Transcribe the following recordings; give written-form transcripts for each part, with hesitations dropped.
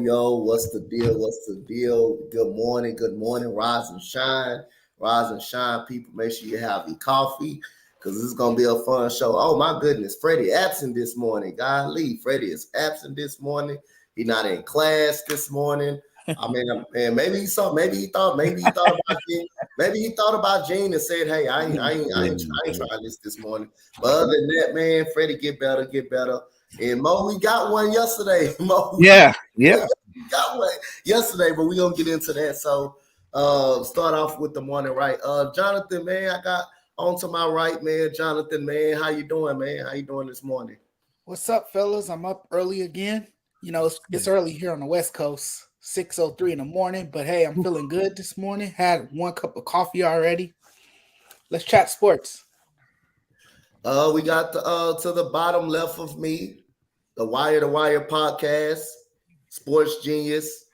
Yo, what's the deal? What's the deal? Good morning, rise and shine, people. Make sure you have your coffee, because this is going to be a fun show. Oh, my goodness, Freddie absent this morning. Golly, Freddie is absent this morning. He's not in class this morning. I mean, and maybe he thought about Gene and said, hey, I ain't trying this morning. But other than that, man, Freddie, get better. And Mo, we got one yesterday. Yeah. We got one yesterday, but we're gonna get into that. So start off with the morning right. Jonathan, man, I got on to my right, man. Jonathan, man, how you doing, man? How you doing this morning? What's up, fellas? I'm up early again. You know, it's early here on the West Coast, 6:03 in the morning, but hey, I'm feeling good this morning. Had 1 cup of coffee already. Let's chat sports. We got to the bottom left of me, the Wire to Wire podcast, Sports Genius.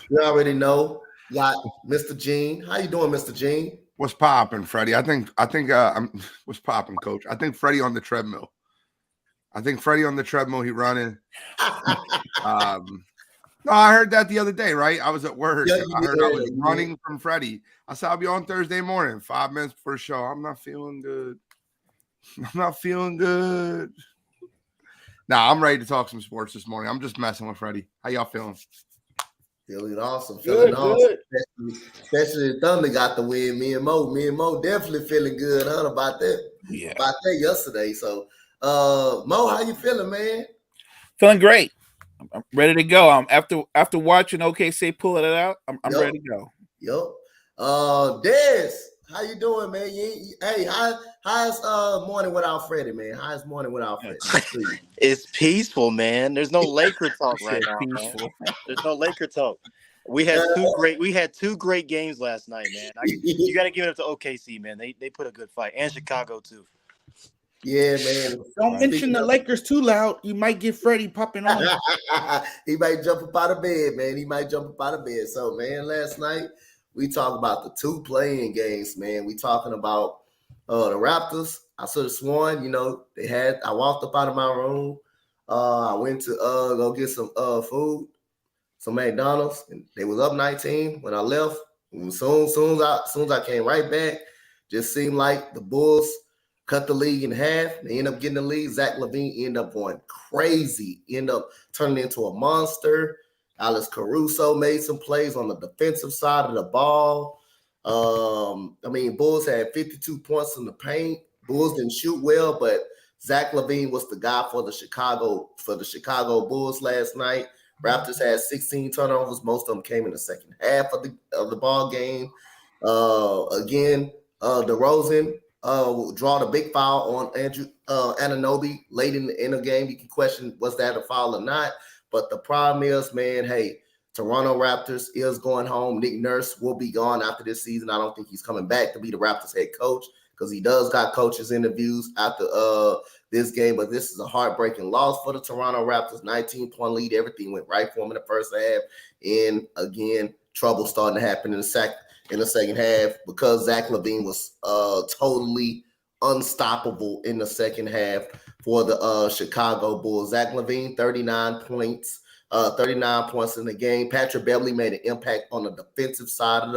You already know. Got Mr. Gene. How you doing, Mr. Gene? What's popping, Freddie? I think what's popping, Coach? I think Freddie on the treadmill. He running. No, I heard that the other day, right? I was at work. Yeah, I heard I was running from Freddie. I said I'll be on Thursday morning, 5 minutes before the show. I'm not feeling good. Nah, I'm ready to talk some sports this morning. I'm just messing with Freddie. How y'all feeling? Feeling awesome. Good. Especially the Thunder got the win. Me and Mo definitely feeling good, huh? About that yesterday. So, Mo, how you feeling, man? Feeling great. I'm ready to go. After watching OKC pulling it out, I'm ready to go. Des, how you doing, man? Hey, how's morning without Freddie, man? How's morning without Freddie? It's peaceful, man. There's no Laker talk right now, man. There's no Laker talk. We had two great games last night, man. You got to give it up to OKC, man. They put a good fight, and Chicago too. Yeah, man. Don't mention the Lakers too loud. You might get Freddie popping on. He might jump up out of bed, man. So, man, last night we talked about the 2 playing games, man. We talking about the Raptors. I should have sworn, I walked up out of my room. I went to go get some food, some McDonald's, and they was up 19 when I left. And soon as I came right back, just seemed like the Bulls cut the league in half. They end up getting the lead. Zach LaVine ended up going crazy, end up turning into a monster. Alex Caruso made some plays on the defensive side of the ball. Bulls had 52 points in the paint. Bulls didn't shoot well, but Zach LaVine was the guy for the Chicago Bulls last night. Raptors had 16 turnovers. Most of them came in the second half of the ball game. DeRozan draw the big foul on Andrew Anunoby late in the game. You can question, was that a foul or not? But the problem is, man, hey, Toronto Raptors is going home. Nick Nurse will be gone after this season. I don't think he's coming back to be the Raptors head coach, because he does got coaches interviews after this game. But this is a heartbreaking loss for the Toronto Raptors. 19-point lead. Everything went right for them in the first half. And again, trouble starting to happen in the second half, because Zach LaVine was totally unstoppable in the second half for the Chicago Bulls. Zach LaVine, 39 points in the game. Patrick Beverley made an impact on the defensive side of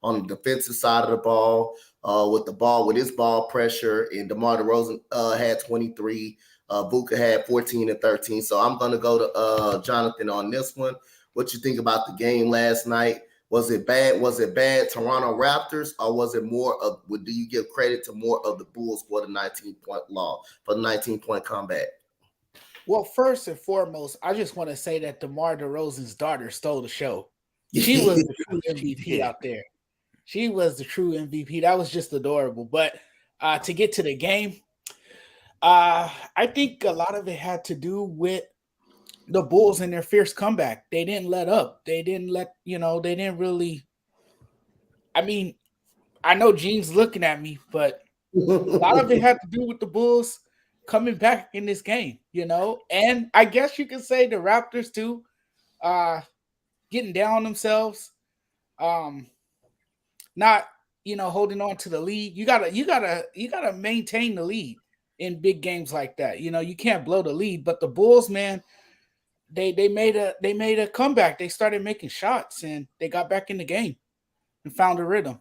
on the defensive side of the ball, with his ball pressure. And DeMar DeRozan had 23. Buka had 14 and 13. So I'm going to go to Jonathan on this one. What you think about the game last night? Was it bad? Was it bad Toronto Raptors, or was it more of? Do you give credit to more of the Bulls for the 19-point comeback? Well, first and foremost, I just want to say that DeMar DeRozan's daughter stole the show. She was the true MVP out there. She was the true MVP. That was just adorable. But to get to the game, I think a lot of it had to do with the Bulls and their fierce comeback. They didn't let up. They didn't really. I mean, I know Gene's looking at me, but a lot of it had to do with the Bulls coming back in this game, and I guess you could say the Raptors too, getting down on themselves, not holding on to the lead. You gotta maintain the lead in big games like that. You can't blow the lead. But the Bulls, man, they made a comeback. They started making shots and they got back in the game and found a rhythm.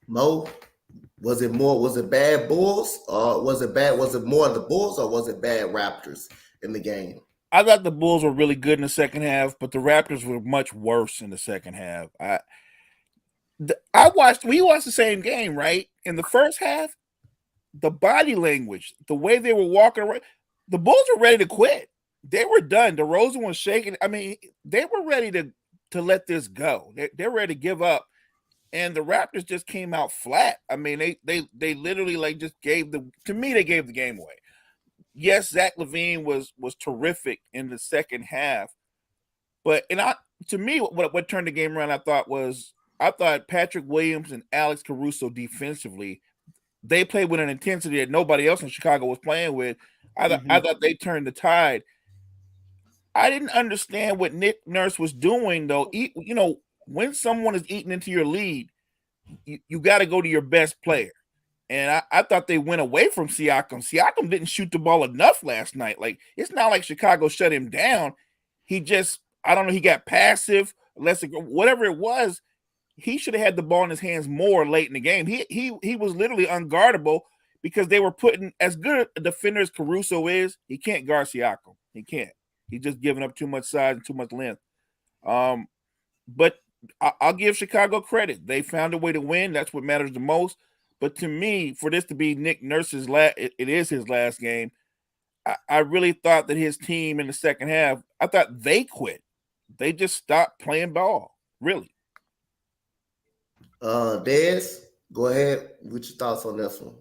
Mo, was it bad Bulls, or was it more of the Bulls, or was it bad Raptors in the game? I thought the Bulls were really good in the second half, but the Raptors were much worse in the second half. We watched the same game, right? In the first half, the body language, the way they were walking around, the Bulls were ready to quit. They were done. DeRozan was shaking. I mean, they were ready to let this go. They're ready to give up. And the Raptors just came out flat. I mean, they literally just gave the game away. Yes, Zach LaVine was terrific in the second half, but to me, what turned the game around, I thought Patrick Williams and Alex Caruso defensively, they played with an intensity that nobody else in Chicago was playing with. I thought they turned the tide. I didn't understand what Nick Nurse was doing, though. When someone is eating into your lead, you got to go to your best player. And I thought they went away from Siakam. Siakam didn't shoot the ball enough last night. Like, it's not like Chicago shut him down. He just, I don't know, he got passive, whatever it was. He should have had the ball in his hands more late in the game. He was literally unguardable because they were putting, as good a defender as Caruso is, he can't guard Siakam. He can't. He's just giving up too much size and too much length. But I'll give Chicago credit. They found a way to win. That's what matters the most. But to me, for this to be Nick Nurse's it is his last game. I really thought that his team in the second half, I thought they quit. They just stopped playing ball, really. Dez, go ahead. What's your thoughts on this one?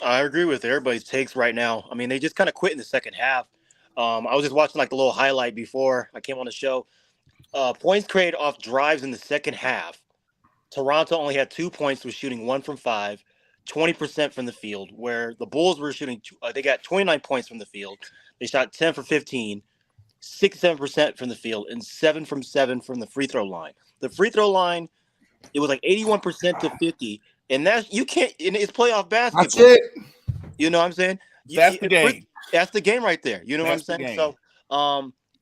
I agree with everybody's takes right now. I mean, they just kind of quit in the second half. I was just watching the little highlight before I came on the show. Points created off drives in the second half. Toronto only had 2 points, was shooting 1 from 5, 20% from the field, where the Bulls were shooting, they got 29 points from the field. They shot 10 for 15, 67% from the field, and 7 from 7 from the free throw line. The free throw line, it was 81% to 50, and you can't, and it's playoff basketball. That's it. You know what I'm saying? That's the game. That's the game right there. You know what I'm saying? So,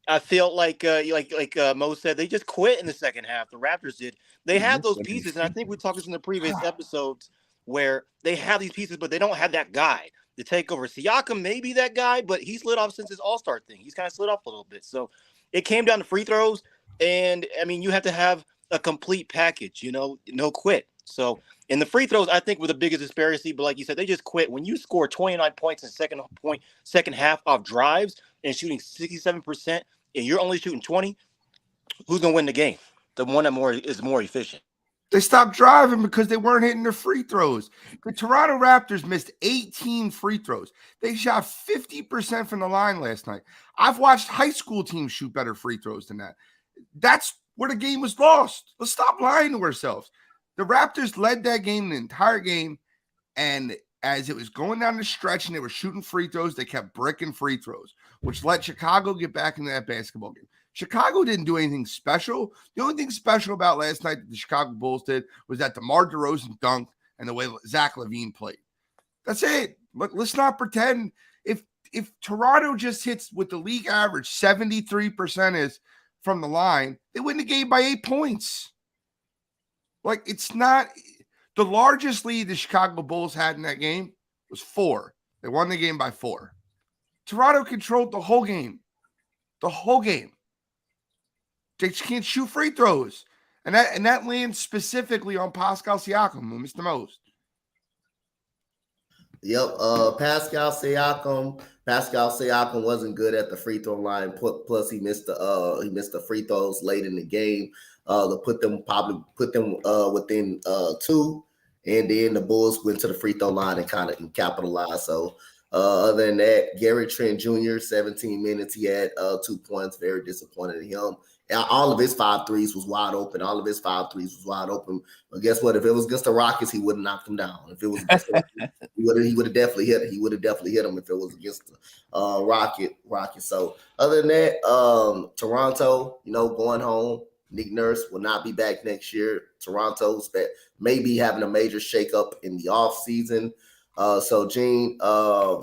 I feel like Mo said, they just quit in the second half. The Raptors did. They had those pieces, and I think we talked this in the previous episodes where they have these pieces, but they don't have that guy to take over. Siakam may be that guy, but he slid off since his All-Star thing. He's kind of slid off a little bit. So it came down to free throws, and, I mean, you have to have a complete package, no quit. So in the free throws, I think were the biggest disparity, but like you said, they just quit. When you score 29 points in second half off drives and shooting 67%, and you're only shooting 20, who's going to win the game? The one that is more efficient. They stopped driving because they weren't hitting their free throws. The Toronto Raptors missed 18 free throws. They shot 50% from the line last night. I've watched high school teams shoot better free throws than that. That's where the game was lost. Let's stop lying to ourselves. The Raptors led that game the entire game, and as it was going down the stretch and they were shooting free throws, they kept bricking free throws, which let Chicago get back into that basketball game. Chicago didn't do anything special. The only thing special about last night that the Chicago Bulls did was that DeMar DeRozan dunked and the way Zach LaVine played. That's it. Look, let's not pretend. If Toronto just hits what the league average 73% is from the line, they win the game by 8 points. Like, it's not the largest lead the Chicago Bulls had in that game was 4. They won the game by 4. Toronto controlled the whole game. The whole game. They just can't shoot free throws. And that lands specifically on Pascal Siakam, who missed the most. Yep. Pascal Siakam wasn't good at the free throw line. Plus, he missed the free throws late in the game. To put them within 2, and then the Bulls went to the free throw line and kind of capitalized. So other than that, Gary Trent Jr. 17 minutes. He had 2 points. Very disappointed in him. All of his 5 threes was wide open. But guess what? If it was against the Rockets, he would have knocked him down. If it was against the Rockets, he would have definitely hit it. He would have definitely hit him if it was against the Rockets. So other than that, Toronto, going home. Nick Nurse will not be back next year. Toronto's may be having a major shakeup in the offseason. So Gene,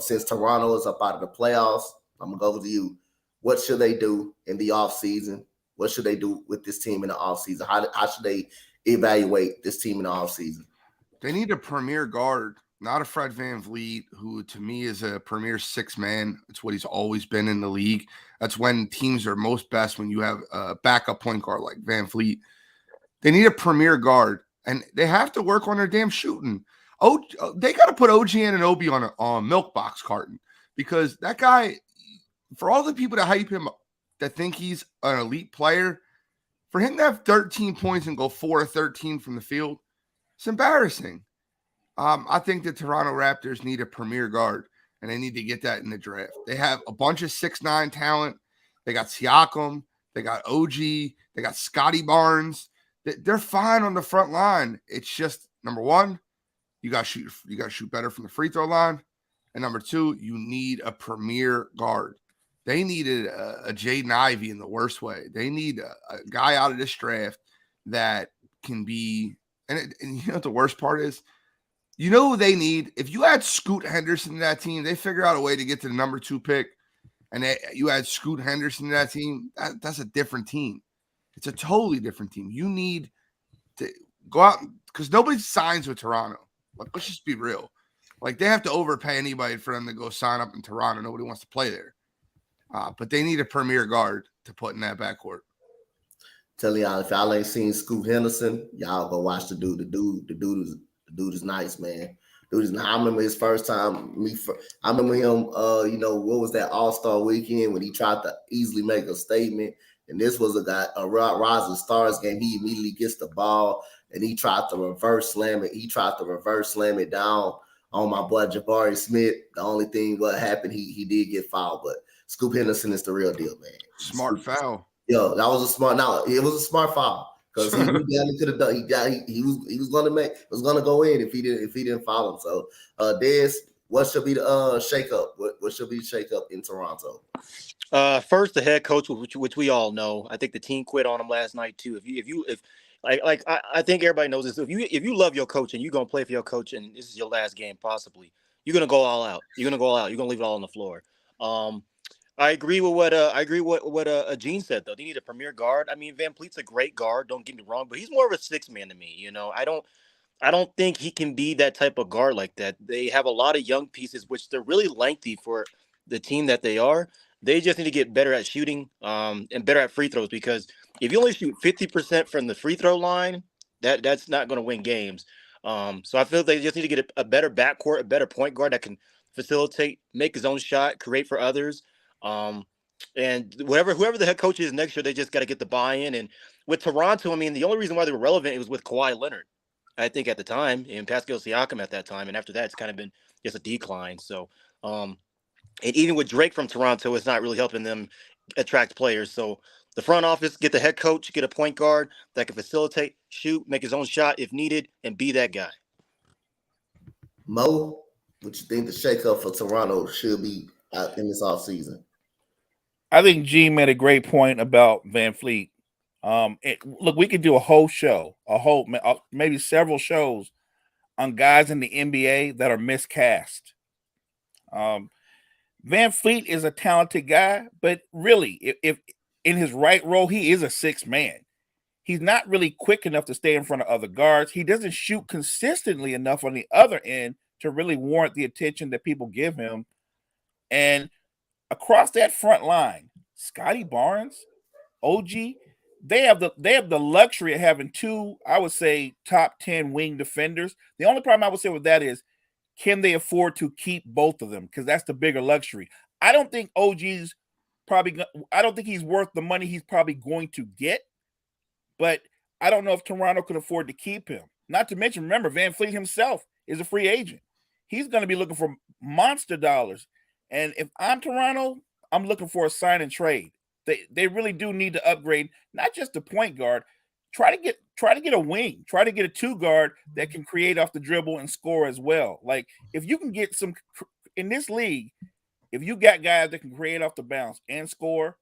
since Toronto is up out of the playoffs, I'm gonna go to you. What should they do in the offseason? What should they do with this team in the offseason? How should they evaluate this team in the offseason? They need a premier guard, not a Fred VanVleet, who to me is a premier 6-man. It's what he's always been in the league. That's when teams are most best, when you have a backup point guard like VanVleet. They need a premier guard, and they have to work on their damn shooting. They got to put OG Anunoby on a milk box carton, because that guy, for all the people that hype him up, that think he's an elite player, for him to have 13 points and go 4 of 13 from the field, it's embarrassing. I think the Toronto Raptors need a premier guard, and they need to get that in the draft. They have a bunch of 6'9" talent. They got Siakam. They got OG. They got Scotty Barnes. They're fine on the front line. It's just, number one, you got to shoot better from the free throw line. And number 2, you need a premier guard. They needed a Jaden Ivey in the worst way. They need a guy out of this draft that can be – and you know what the worst part is? You know who they need? If you add Scoot Henderson to that team, they figure out a way to get to the number 2 pick, and you add Scoot Henderson to that team, that's a different team. It's a totally different team. You need to go out because nobody signs with Toronto. Like, let's just be real. Like, they have to overpay anybody for them to go sign up in Toronto. Nobody wants to play there. But they need a premier guard to put in that backcourt. Telling y'all, if y'all ain't seen Scoot Henderson, y'all go watch the dude. The dude is nice, man. I remember his first time. I remember him. What was that All-Star weekend when he tried to easily make a statement? And this was a Rising Stars game. He immediately gets the ball and he tried to reverse slam it down on my boy Jabari Smith. The only thing what happened, he did get fouled, but Scoop Henderson is the real deal, man. Smart foul. Yo, that was a smart. No, it was a smart foul because he definitely could have done. He was gonna go in if he didn't foul him. So, Dez, what should be the shakeup? What should be the shakeup in Toronto? First, the head coach, which we all know. I think the team quit on him last night too. I think everybody knows this. If you love your coach and you're gonna play for your coach and this is your last game, possibly, you're gonna go all out. You're gonna leave it all on the floor. I agree with what Gene said though. They need a premier guard. I mean, VanVleet's a great guard. Don't get me wrong, but he's more of a 6-man to me. I don't think he can be that type of guard like that. They have a lot of young pieces, which they're really lengthy for the team that they are. They just need to get better at shooting and better at free throws, because if you only shoot 50% from the free throw line, that's not going to win games. So I feel they just need to get a better backcourt, a better point guard that can facilitate, make his own shot, create for others. And whoever the head coach is next year, they just got to get the buy-in. And with Toronto, I mean, the only reason why they were relevant, it was with Kawhi Leonard, I think, at the time, and Pascal Siakam at that time. And after that, it's kind of been just a decline. So, and even with Drake from Toronto, it's not really helping them attract players. So the front office, get the head coach, get a point guard that can facilitate, shoot, make his own shot if needed, and be that guy. Mo, what you think the shakeup for Toronto should be in this offseason? I think Gene made a great point about VanVleet. Look, we could do a whole show, maybe several shows on guys in the NBA that are miscast. VanVleet is a talented guy, but really, if in his right role, he is a 6-man. He's not really quick enough to stay in front of other guards. He doesn't shoot consistently enough on the other end to really warrant the attention that people give him. And across that front line, Scotty Barnes, OG, they have the luxury of having two, I would say, top 10 wing defenders. The only problem I would say with that is, can they afford to keep both of them? Because that's the bigger luxury. I don't think OG's I don't think he's worth the money he's probably going to get. But I don't know if Toronto could afford to keep him. Not to mention, remember, Van Fleet himself is a free agent. He's going to be looking for monster dollars. And if I'm Toronto, I'm looking for a sign and trade. They really do need to upgrade, not just the point guard. Try to get a wing. Try to get a two guard that can create off the dribble and score as well. Like, if you can get some in this league, if you got guys that can create off the bounce and score,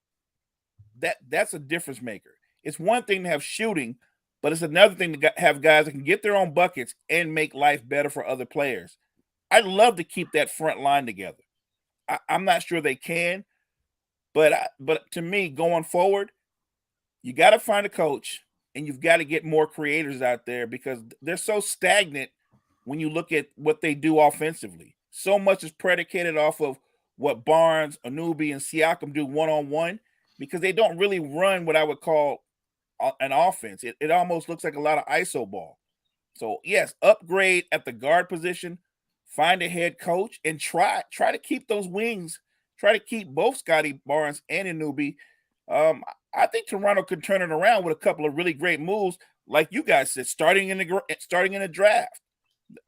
that's a difference maker. It's one thing to have shooting, but it's another thing to have guys that can get their own buckets and make life better for other players. I'd love to keep that front line together. I'm not sure they can, but to me, going forward, you got to find a coach and you've got to get more creators out there because they're so stagnant when you look at what they do offensively. So much is predicated off of what Barnes, Anunoby, and Siakam do one-on-one because they don't really run what I would call an offense. It almost looks like a lot of ISO ball. So yes, upgrade at the guard position, find a head coach, and try to keep those wings. Try to keep both Scotty Barnes and Anunoby. I think Toronto could turn it around with a couple of really great moves, like you guys said, starting in the draft.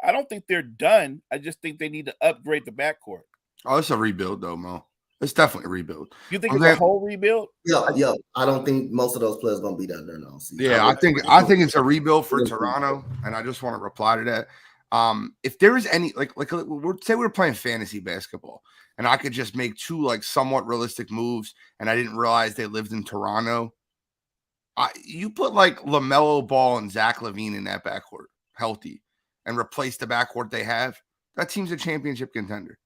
I don't think they're done. I just think they need to upgrade the backcourt. Oh, it's a rebuild, though, Mo. It's definitely a rebuild. You think it's a whole rebuild? Yeah. I don't think most of those players are going to be down there now. Yeah, I think it's a rebuild for Toronto, and I just want to reply to that. If there is any say we're playing fantasy basketball, and I could just make two like somewhat realistic moves, and I didn't realize they lived in Toronto. You put like Lamelo Ball and Zach LaVine in that backcourt, healthy, and replace the backcourt they have. That team's a championship contender.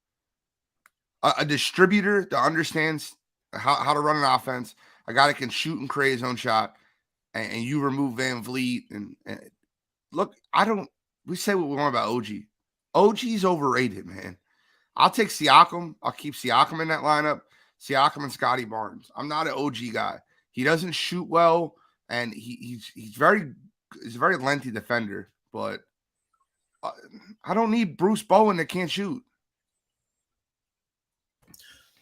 A distributor that understands how to run an offense, a guy that can shoot and create his own shot, and you remove Van Vliet. And look, we say what we want about OG. OG's overrated, man. I'll take Siakam. I'll keep Siakam in that lineup. Siakam and Scotty Barnes. I'm not an OG guy. He doesn't shoot well, and he's a very lengthy defender, but I don't need Bruce Bowen that can't shoot.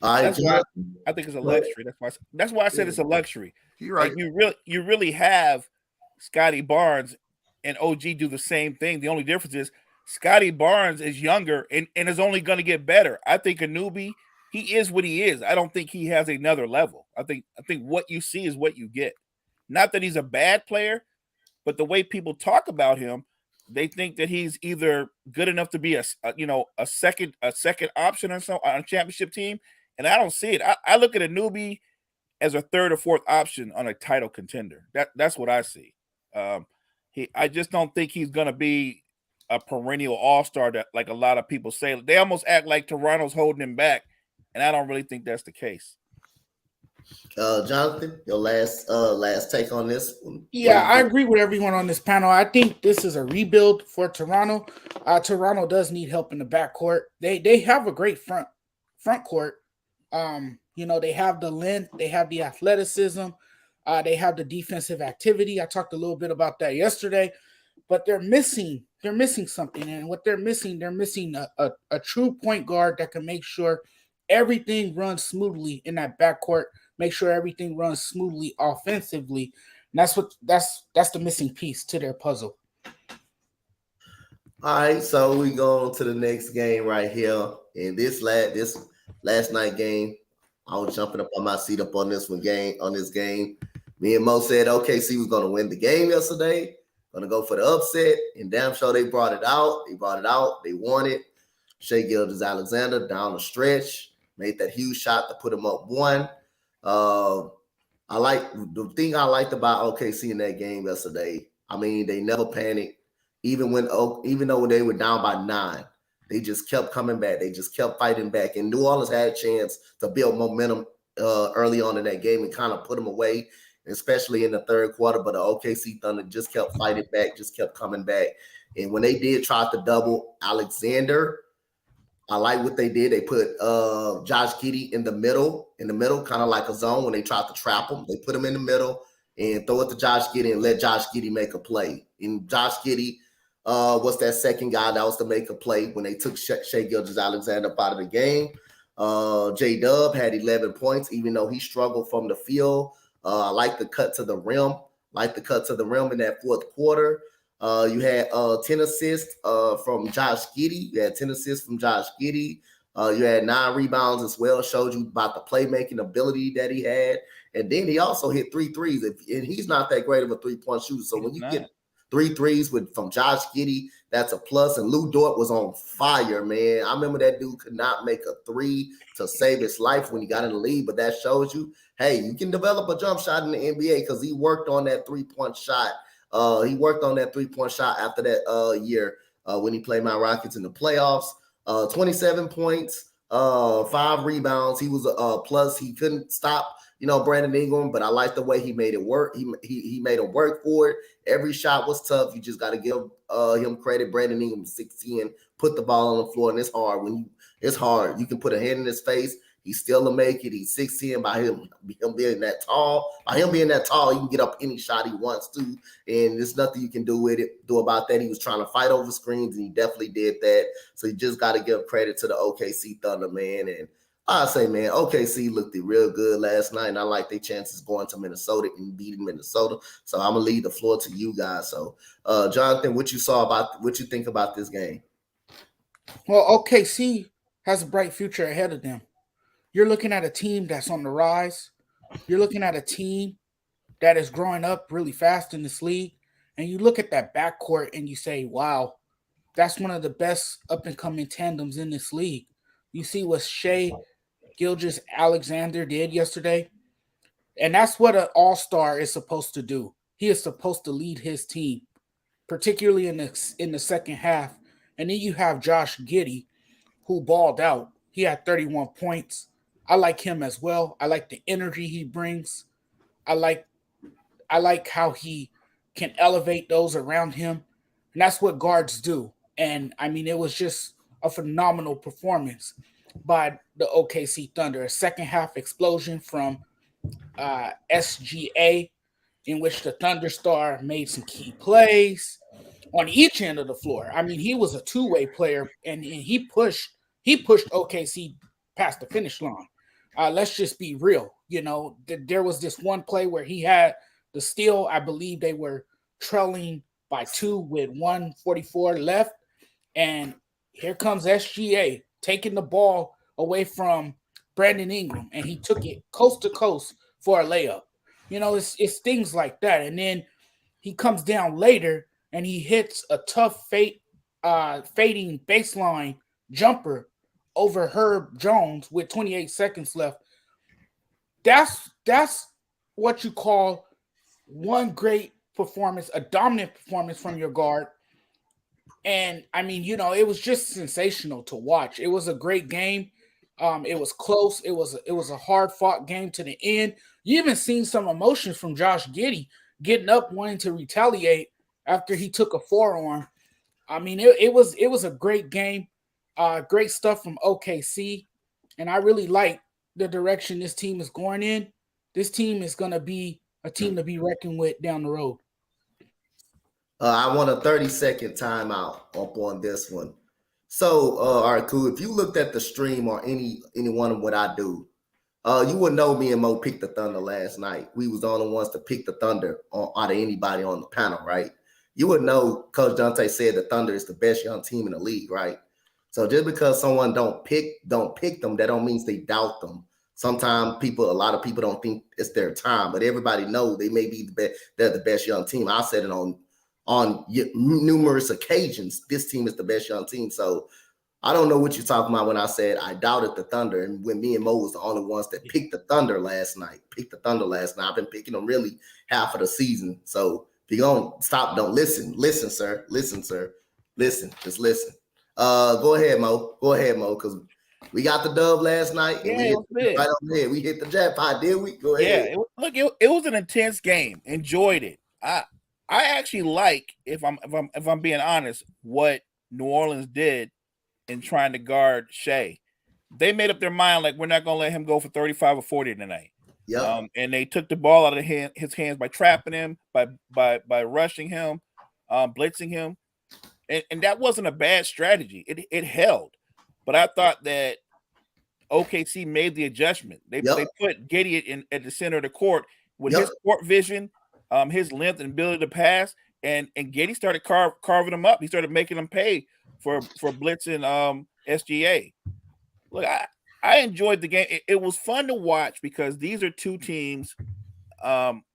I think it's a luxury. That's why I said it's a luxury. You're right. Like you really have Scotty Barnes and OG do the same thing. The only difference is Scotty Barnes is younger and is only going to get better. I think Anunoby, he is what he is. I don't think he has another level. I think what you see is what you get. Not that he's a bad player, but the way people talk about him, they think that he's either good enough to be a second option or so on a championship team. And I don't see it. I look at Anunoby as a third or fourth option on a title contender. That's what I see. I just don't think he's going to be a perennial all-star that like a lot of people say. They almost act like Toronto's holding him back, and I don't really think that's the case. Jonathan, your last take on this one? Yeah, I agree with everyone on this panel. I think this is a rebuild for Toronto. Toronto does need help in the backcourt. They have a great front court. They have the length, they have the athleticism, they have the defensive activity. I talked a little bit about that yesterday, but they're missing something. And what they're missing a true point guard that can make sure everything runs smoothly in that backcourt, make sure everything runs smoothly offensively. And that's the missing piece to their puzzle. All right, so we go on to the next game right here. In this last night game, I was jumping up on my seat up on this game. Me and Mo said OKC was going to win the game yesterday, going to go for the upset, and damn sure they brought it out. They won it. Shai Gilgeous-Alexander down the stretch, made that huge shot to put him up one. The thing I liked about OKC in that game yesterday, I mean, they never panicked, even though they were down by 9. They just kept coming back. They just kept fighting back. And New Orleans had a chance to build momentum early on in that game and kind of put them away. especially in the third quarter. But the OKC Thunder just kept fighting back, just kept coming back. And when they did try to double Alexander, I like what they did. They put Josh Giddey in the middle, kind of like a zone when they tried to trap him. They put him in the middle and throw it to Josh Giddey and let Josh Giddey make a play. And Josh Giddey was that second guy that was to make a play when they took Shai Gilgeous-Alexander out of the game. J-Dub had 11 points, even though he struggled from the field. I like the cut to the rim. In that fourth quarter. You had 10 assists from Josh Giddey. You had 9 rebounds as well. Showed you about the playmaking ability that he had. And then he also hit 3 threes. And he's not that great of a three-point shooter. So when you get 3 threes from Josh Giddey, that's a plus. And Lou Dort was on fire, man. I remember that dude could not make a 3 to save his life when he got in the league. But that shows you, hey, you can develop a jump shot in the NBA because he worked on that three-point shot. He worked on that three-point shot after that year when he played my Rockets in the playoffs. 27 points, 5 rebounds. He was a plus. He couldn't stop, Brandon Ingram, but I like the way he made it work. He made him work for it. Every shot was tough. You just got to give him credit. Brandon Ingram, 6'10", put the ball on the floor, and it's hard. It's hard. You can put a hand in his face. He still will make it. He's 6'10". By him being that tall, he can get up any shot he wants to, and there's nothing you can do about that. He was trying to fight over screens, and he definitely did that. So you just got to give credit to the OKC Thunder, man. And I say, man, OKC looked real good last night, and I like their chances going to Minnesota and beating Minnesota. So I'm gonna leave the floor to you guys. So, Jonathan, what you think about this game? Well, OKC has a bright future ahead of them. You're looking at a team that's on the rise. You're looking at a team that is growing up really fast in this league. And you look at that backcourt and you say, wow, that's one of the best up-and-coming tandems in this league. You see what Shai Gilgeous-Alexander did yesterday. And that's what an all-star is supposed to do. He is supposed to lead his team, particularly in the second half. And then you have Josh Giddey, who balled out. He had 31 points. I like him as well. I like the energy he brings. I like how he can elevate those around him. And that's what guards do. And, I mean, it was just a phenomenal performance by the OKC Thunder. A second-half explosion from SGA, in which the Thunder star made some key plays on each end of the floor. I mean, he was a two-way player, and he pushed OKC past the finish line. Let's just be real. There was this one play where he had the steal. I believe they were trailing by 2 with 1:44 left. And here comes SGA taking the ball away from Brandon Ingram, and he took it coast to coast for a layup. It's things like that. And then he comes down later and he hits a tough fading baseline jumper over Herb Jones with 28 seconds left. That's what you call one great performance, a dominant performance from your guard. And I mean, it was just sensational to watch. It was a great game. It was close. It was a hard-fought game to the end. You even seen some emotions from Josh Giddey getting up, wanting to retaliate after he took a forearm. I mean, it was a great game. Great stuff from OKC. And I really like the direction this team is going in. This team is going to be a team to be reckoned with down the road. I want a 30-second timeout up on this one. So, all right, cool. If you looked at the stream or any one of what I do, you would know me and Mo picked the Thunder last night. We was the only ones to pick the Thunder out of anybody on the panel, right? You would know Coach Dante said the Thunder is the best young team in the league, right? So just because someone don't pick them, that don't mean they doubt them. Sometimes a lot of people don't think it's their time, but everybody knows they may be they're the best young team. I said it on numerous occasions. This team is the best young team. So I don't know what you're talking about when I said I doubted the Thunder, and when me and Mo was the only ones that picked the Thunder last night. I've been picking them really half of the season. So if you're gonna stop, don't listen, sir. Listen, just listen. Go ahead, Mo, because We got the dub last night, and we Yeah, hit it was big. right on there. We hit the jackpot, did we? Go Yeah, ahead. it was an intense game. Enjoyed it. I actually like, if I'm being honest, what New Orleans did in trying to guard Shea. They made up their mind, like, we're not gonna let him go for 35 or 40 tonight. Yep. And they took the ball out of his hands by trapping him, by rushing him, blitzing him, and that wasn't a bad strategy. It held, but I thought that OKC made the adjustment. They put Giddey at the center of the court with his court vision, his length and ability to pass, and Giddey started carving them up. He started making them pay for blitzing SGA. Look, I enjoyed the game. It was fun to watch because these are two teams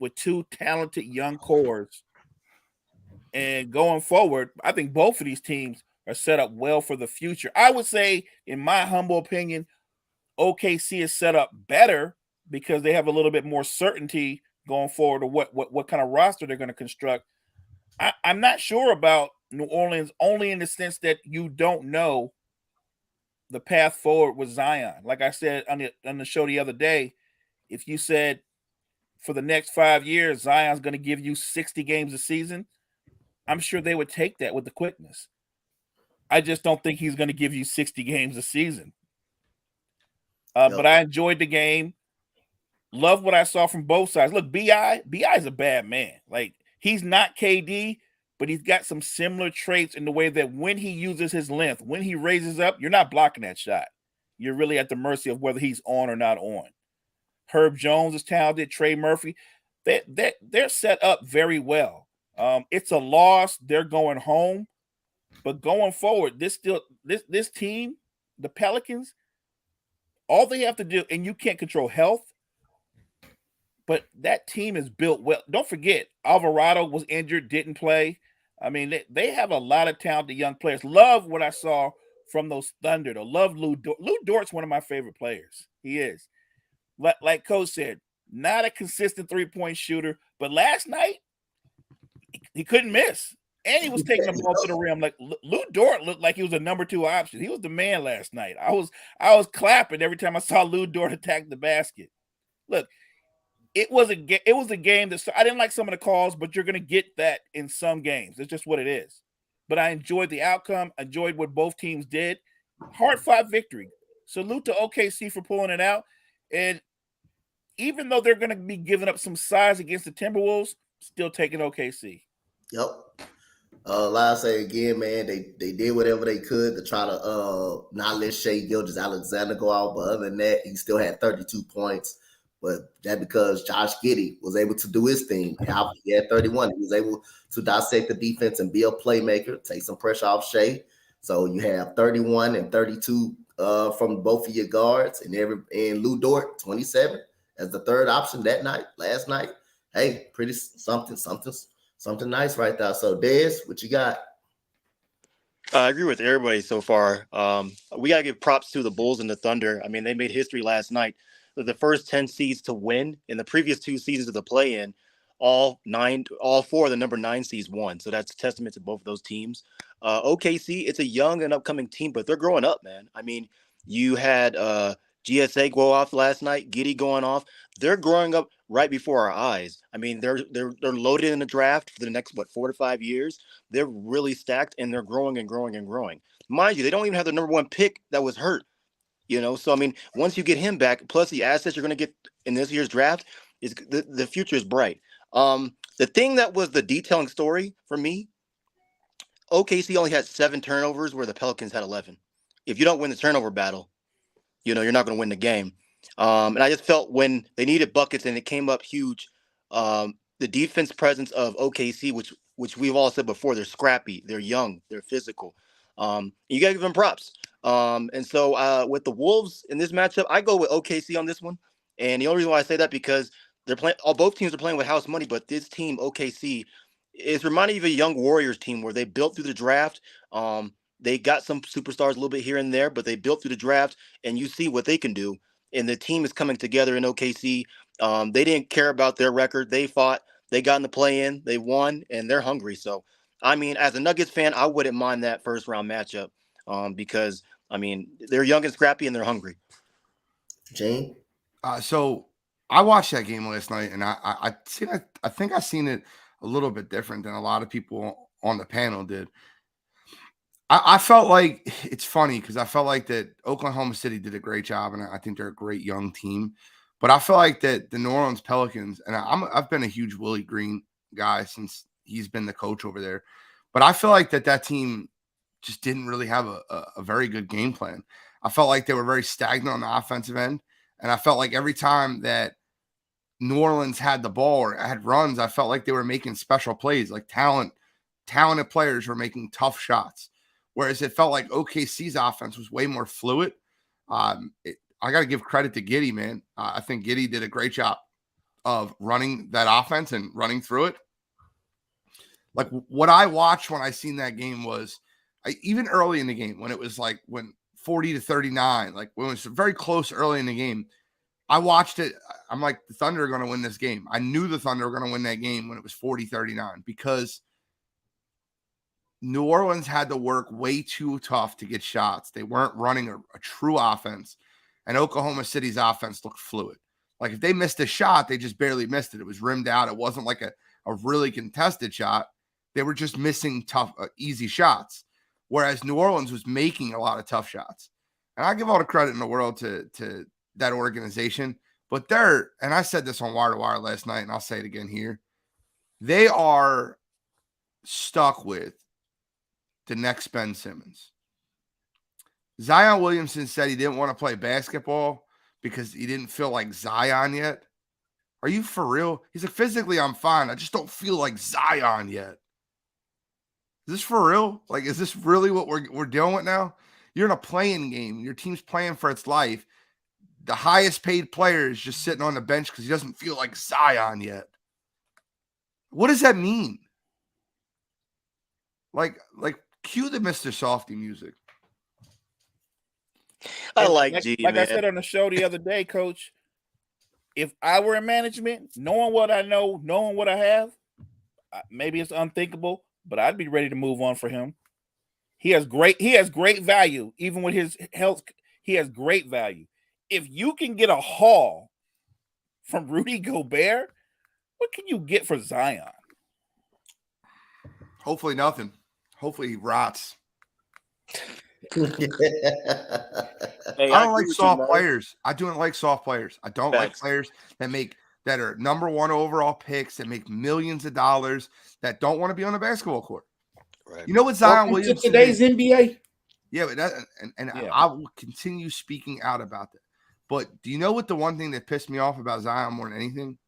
with two talented young cores. And going forward, I think both of these teams are set up well for the future. I would say, in my humble opinion, OKC is set up better because they have a little bit more certainty going forward of what kind of roster they're going to construct. I'm not sure about New Orleans, only in the sense that you don't know the path forward with Zion. Like I said on the show the other day, if you said for the next 5 years Zion's going to give you 60 games a season, I'm sure they would take that with the quickness. I just don't think he's going to give you 60 games a season. But I enjoyed the game. Love what I saw from both sides. Look, BI is a bad man. Like, he's not KD, but he's got some similar traits in the way that when he uses his length, when he raises up, you're not blocking that shot. You're really at the mercy of whether he's on or not on. Herb Jones is talented. Trey Murphy, they're set up very well. It's a loss. They're going home. But going forward, this team, the Pelicans, all they have to do, and you can't control health, but that team is built well. Don't forget, Alvarado was injured, didn't play. I mean, they have a lot of talented young players. Love what I saw from those Thunder. I love Lou Dort. Lou Dort's one of my favorite players. He is. Like Coach said, not a consistent three-point shooter, but last night, he couldn't miss. And he was taking the ball to the rim. Like, Lou Dort looked like he was a number 2 option. He was the man last night. I was clapping every time I saw Lou Dort attack the basket. Look, it was a game that I didn't like some of the calls, but you're going to get that in some games. It's just what it is. But I enjoyed the outcome. Enjoyed what both teams did. Hard-fought victory. Salute to OKC for pulling it out. And even though they're going to be giving up some size against the Timberwolves, still taking OKC. Yep. Like I say again, man, they did whatever they could to try to not let Shea Gilgeous-Alexander go out. But other than that, he still had 32 points. But that because Josh Giddey was able to do his thing. He had 31. He was able to dissect the defense and be a playmaker, take some pressure off Shea. So you have 31 and 32 from both of your guards, and Lou Dort 27 as the third option last night. Hey, pretty something nice right there. So Dez, what you got? I agree with everybody so far. We got to give props to the Bulls and the Thunder. I mean, they made history last night. The first 10 seeds to win in the previous 2 seasons of the play-in, all 4 of the number 9 seeds won. So that's a testament to both of those teams. OKC, it's a young and upcoming team, but they're growing up, man. I mean, you had GSA go off last night, Giddey going off. They're growing up right before our eyes. I mean, they're loaded in the draft for the next 4 to 5 years. They're really stacked, and they're growing and growing and growing. Mind you, they don't even have the number 1 pick that was hurt. So I mean, once you get him back, plus the assets you're going to get in this year's draft, is the future is bright. The thing that was the detailing story for me, OKC only had 7 turnovers, where the Pelicans had 11. If you don't win the turnover battle, you're not going to win the game. And I just felt when they needed buckets and it came up huge, the defense presence of OKC, which we've all said before, they're scrappy, they're young, they're physical. You got to give them props. And so with the Wolves in this matchup, I go with OKC on this one. And the only reason why I say that because they're playing. Both teams are playing with house money, but this team, OKC, is reminding you of a young Warriors team where they built through the draft. They got some superstars a little bit here and there, but they built through the draft, and you see what they can do. And the team is coming together in OKC. They didn't care about their record. They fought. They got in the play-in. They won, and they're hungry. So, I mean, as a Nuggets fan, I wouldn't mind that first-round matchup because I mean, they're young and scrappy and they're hungry. Gene? So I watched that game last night, and I think I seen it a little bit different than a lot of people on the panel did. I felt like it's funny because I felt like that Oklahoma City did a great job, and I think they're a great young team. But I feel like that the New Orleans Pelicans, and I've been a huge Willie Green guy since he's been the coach over there. But I feel like that team just didn't really have a very good game plan. I felt like they were very stagnant on the offensive end. And I felt like every time that New Orleans had the ball or had runs, I felt like they were making special plays, like talented players were making tough shots. Whereas it felt like OKC's offense was way more fluid. I got to give credit to Giddey, man. I think Giddey did a great job of running that offense and running through it. Like what I watched when I seen that game was even early in the game when it was like when 40-39, like when it was very close early in the game, I watched it. I'm like, the Thunder are going to win this game. I knew the Thunder were going to win that game when it was 40-39 because New Orleans had to work way too tough to get shots. They weren't running a true offense, and Oklahoma City's offense looked fluid. Like if they missed a shot, they just barely missed it. It was rimmed out. It wasn't like a really contested shot. They were just missing tough, easy shots, whereas New Orleans was making a lot of tough shots. And I give all the credit in the world to that organization, but and I said this on Wire to Wire last night, and I'll say it again here, they are stuck with the next Ben Simmons. Zion Williamson said he didn't want to play basketball because he didn't feel like Zion yet. Are you for real? He's like, physically, I'm fine. I just don't feel like Zion yet. Is this for real? Like, is this really what we're dealing with now? You're in a playing game. Your team's playing for its life. The highest paid player is just sitting on the bench because he doesn't feel like Zion yet. What does that mean? Like, cue the Mr. Softy music. I like G, like man. I said on the show the other day, Coach, if I were in management, knowing what I know, knowing what I have, maybe it's unthinkable, but I'd be ready to move on for him. He has great value, even with his health. He has great value. If you can get a haul from Rudy Gobert, what can you get for Zion? Hopefully nothing. Hopefully he rots. Hey, I don't like soft players. I don't like soft players. I don't like Facts. players that are number one overall picks that make millions of dollars that don't want to be on a basketball court. Right. You know what Zion Welcome to Williamson today's did? NBA. Yeah, but Yeah. I will continue speaking out about that. But do you know what the one thing that pissed me off about Zion more than anything?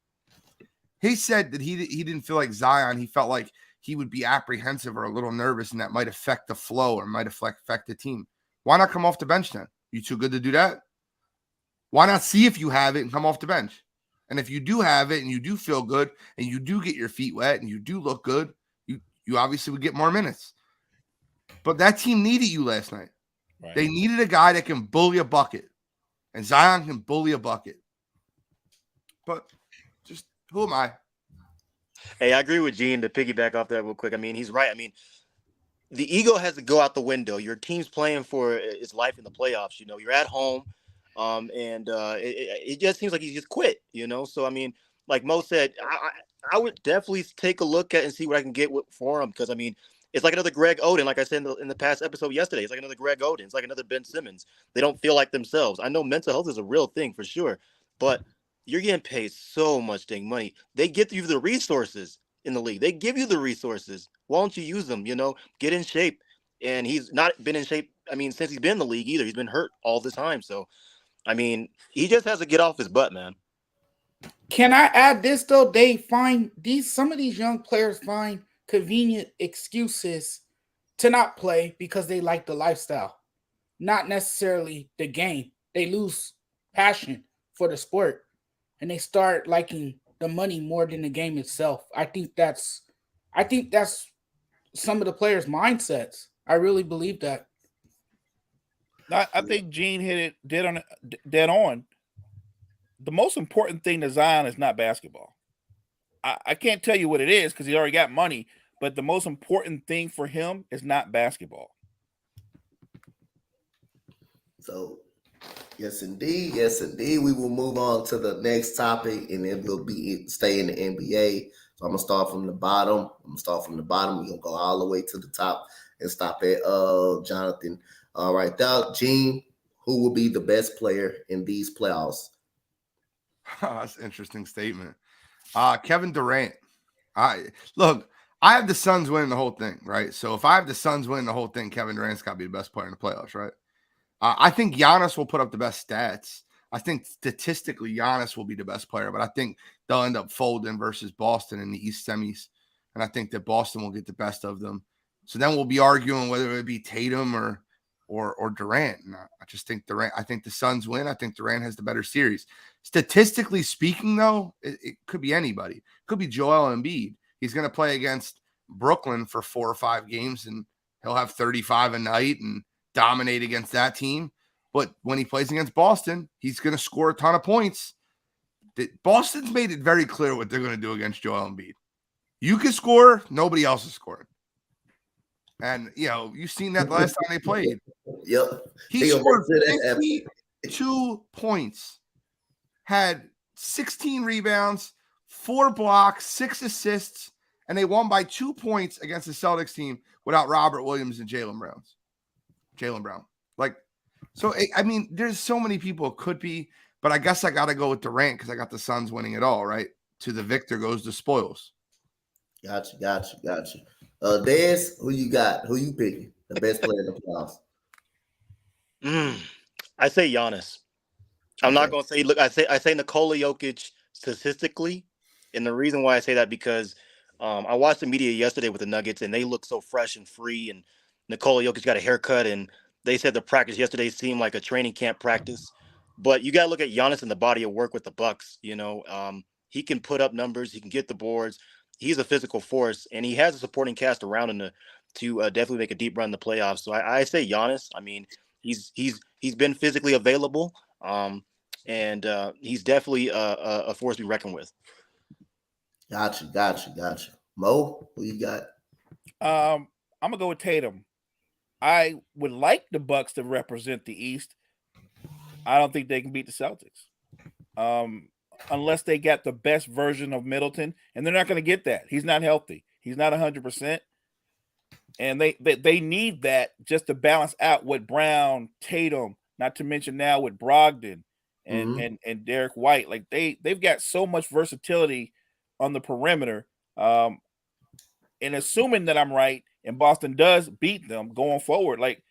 He said that he didn't feel like Zion. He felt like he would be apprehensive or a little nervous, and that might affect the flow or might affect the team. Why not come off the bench then? You too good to do that? Why not see if you have it and come off the bench? And if you do have it and you do feel good and you do get your feet wet and you do look good, you obviously would get more minutes. But that team needed you last night. Right. They needed a guy that can bully a bucket. And Zion can bully a bucket. But just who am I? Hey, I agree with Gene to piggyback off that real quick. I mean, he's right. I mean, the ego has to go out the window. Your team's playing for its life in the playoffs. You know, you're at home, and it just seems like he just quit. You know, so I mean, like Mo said, I would definitely take a look at and see what I can get for him because I mean, it's like another Greg Oden. Like I said in the past episode yesterday, it's like another Greg Oden. It's like another Ben Simmons. They don't feel like themselves. I know mental health is a real thing for sure, but you're getting paid so much dang money. They give you the resources in the league. They give you the resources. Why don't you use them? You know, get in shape. And he's not been in shape. I mean, since he's been in the league either. He's been hurt all the time. So, I mean, he just has to get off his butt, man. Can I add this though? They find some of these young players find convenient excuses to not play because they like the lifestyle, not necessarily the game. They lose passion for the sport and they start liking the money more than the game itself. I think that's some of the players' mindsets. I really believe that. I think Gene hit it dead on. The most important thing to Zion is not basketball. I can't tell you what it is because he already got money, but the most important thing for him is not basketball. So yes, indeed. Yes, indeed. We will move on to the next topic, and it will be stay in the NBA. So I'm gonna start from the bottom. We're gonna go all the way to the top and stop at Jonathan. All right, now, Gene, who will be the best player in these playoffs? That's an interesting statement. Kevin Durant. Look, I have the Suns winning the whole thing, right? So if I have the Suns winning the whole thing, Kevin Durant's got to be the best player in the playoffs, right? I think Giannis will put up the best stats. I think statistically Giannis will be the best player, but I think they'll end up folding versus Boston in the East semis. And I think that Boston will get the best of them. So then we'll be arguing whether it be Tatum or Durant. And I just think Durant, I think the Suns win. I think Durant has the better series. Statistically speaking, though, it could be anybody. It could be Joel Embiid. He's going to play against Brooklyn for 4 or 5 games, and he'll have 35 a night and dominate against that team. But when he plays against Boston, he's going to score a ton of points. Boston's made it very clear what they're going to do against Joel Embiid. You can score, nobody else is scoring. And, you've seen that the last time they played. Yep. He scored 52 points, had 16 rebounds, 4 blocks, 6 assists, and they won by 2 points against the Celtics team without Robert Williams and Jaylen Brown. There's so many people it could be, but I guess I got to go with Durant because I got the Suns winning it all, right? To the victor goes the spoils. Gotcha. Dez, who you got? Who you picking? The best player in the playoffs? I say Giannis. I'm not going to say, look, I say Nikola Jokic statistically. And the reason why I say that because I watched the media yesterday with the Nuggets and they look so fresh and free. And Nikola Jokic got a haircut and they said the practice yesterday seemed like a training camp practice. But you got to look at Giannis and the body of work with the Bucks. He can put up numbers. He can get the boards. He's a physical force, and he has a supporting cast around him to definitely make a deep run in the playoffs. So I say Giannis. I mean, he's been physically available, and he's definitely a force to be reckoned with. Gotcha. Mo, who you got? I'm gonna go with Tatum. I would like the Bucks to represent the East. I don't think they can beat the Celtics. Unless they got the best version of Middleton, and they're not going to get that. He's not healthy. He's not 100%. And they need that just to balance out with Brown, Tatum, not to mention now with Brogdon and Derek White. Like they've got so much versatility on the perimeter. And assuming that I'm right and Boston does beat them going forward, like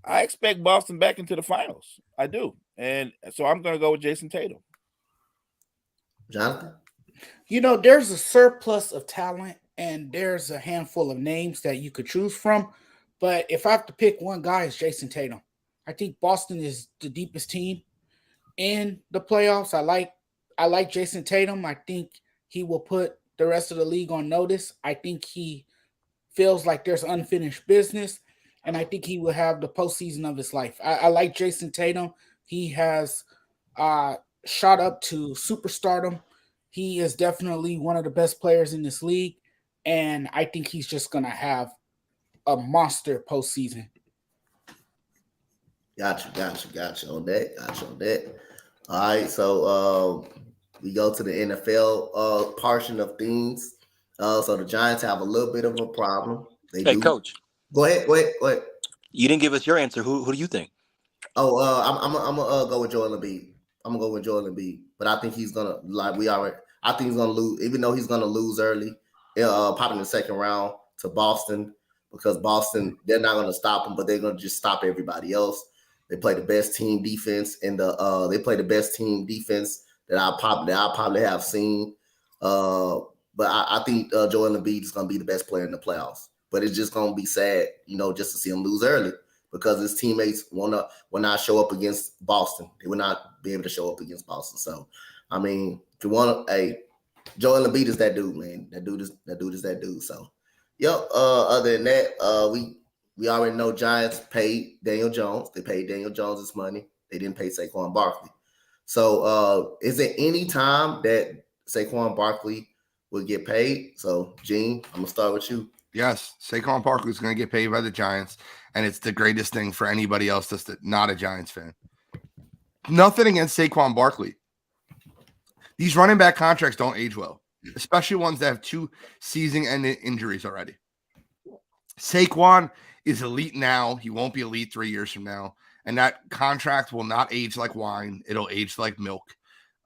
I expect Boston back into the finals. I do. And so I'm going to go with Jason Tatum. Jonathan? There's a surplus of talent and there's a handful of names that you could choose from. But if I have to pick one guy, it's Jason Tatum. I think Boston is the deepest team in the playoffs. I like Jason Tatum. I think he will put the rest of the league on notice. I think he feels like there's unfinished business, and I think he will have the postseason of his life. I like Jason Tatum. He has shot up to superstardom. He is definitely one of the best players in this league, and I think he's just going to have a monster postseason. Gotcha on that. All right, so we go to the NFL portion of things. So the Giants have a little bit of a problem. Coach. Go ahead. You didn't give us your answer. Who do you think? I'm gonna go with Joel Embiid. But I think he's gonna I think he's gonna lose, even though he's gonna lose early, probably in the second round to Boston, because Boston, they're not gonna stop him, but they're gonna just stop everybody else. They play the best team defense that I probably have seen. But I think Joel Embiid is gonna be the best player in the playoffs. But it's just gonna be sad, just to see him lose early, because his teammates will not show up against Boston. They will not be able to show up against Boston. So, I mean, if you want to, Joel Embiid is that dude, man. That dude is that dude. So, other than that, we already know Giants paid Daniel Jones. They paid Daniel Jones his money. They didn't pay Saquon Barkley. So, is there any time that Saquon Barkley will get paid? So, Gene, I'm gonna start with you. Yes, Saquon Barkley is going to get paid by the Giants, and it's the greatest thing for anybody else that's not a Giants fan. Nothing against Saquon Barkley. These running back contracts don't age well, especially ones that have 2 season-ending injuries already. Saquon is elite now. He won't be elite 3 years from now, and that contract will not age like wine. It'll age like milk.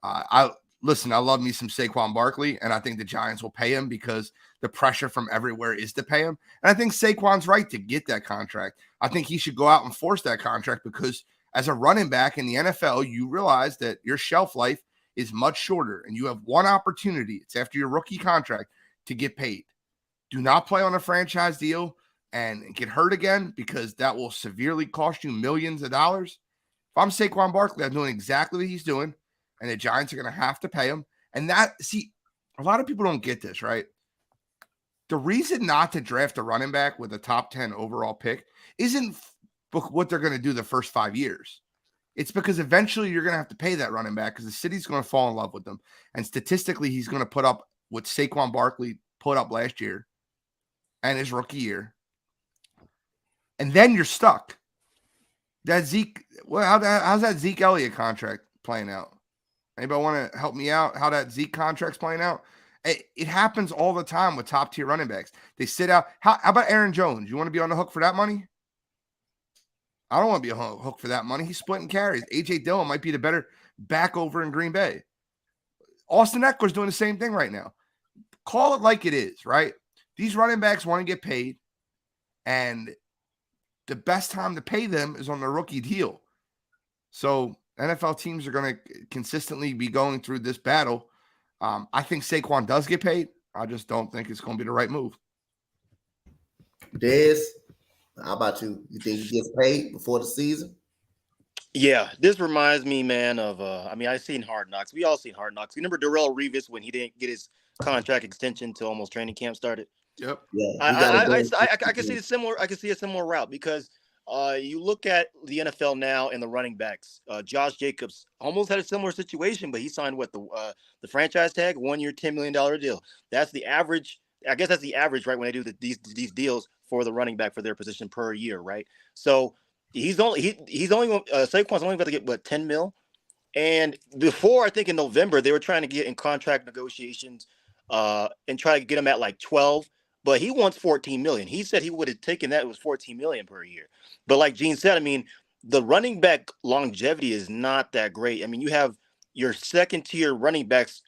I love me some Saquon Barkley, and I think the Giants will pay him because the pressure from everywhere is to pay him. And I think Saquon's right to get that contract. I think he should go out and force that contract because as a running back in the NFL, you realize that your shelf life is much shorter, and you have one opportunity. It's after your rookie contract to get paid. Do not play on a franchise deal and get hurt again because that will severely cost you millions of dollars. If I'm Saquon Barkley, I'm doing exactly what he's doing, and the Giants are going to have to pay him. And a lot of people don't get this, right? The reason not to draft a running back with a top 10 overall pick isn't what they're going to do the first 5 years. It's because eventually you're going to have to pay that running back because the city's going to fall in love with them. And statistically, he's going to put up what Saquon Barkley put up last year and his rookie year. And then you're stuck. How's that Zeke Elliott contract playing out? Anybody want to help me out how that Zeke contract's playing out? It happens all the time with top-tier running backs. They sit out. How about Aaron Jones? You want to be on the hook for that money? I don't want to be on the hook for that money. He's splitting carries. A.J. Dillon might be the better back over in Green Bay. Austin Eckler's doing the same thing right now. Call it like it is, right? These running backs want to get paid, and the best time to pay them is on their rookie deal. So NFL teams are going to consistently be going through this battle. I think Saquon does get paid. I just don't think it's going to be the right move. Dez, how about you? You think he gets paid before the season? Yeah, this reminds me, man, of I've seen Hard Knocks. We all seen Hard Knocks. You remember Darrelle Revis when he didn't get his contract extension until almost training camp started? Yep. Yeah, I can see a similar route because you look at the NFL now and the running backs. Josh Jacobs almost had a similar situation, but he signed the franchise tag, 1 year, $10 million deal. That's the average. I guess that's the average, right? When they do these deals for the running back for their position per year, right? So Saquon's only about to get 10 mil. And before, I think in November, they were trying to get in contract negotiations and try to get him at like 12. But he wants 14 million. He said he would have taken that. It was 14 million per year. But like Gene said, I mean, the running back longevity is not that great. I mean, you have your second tier running backs.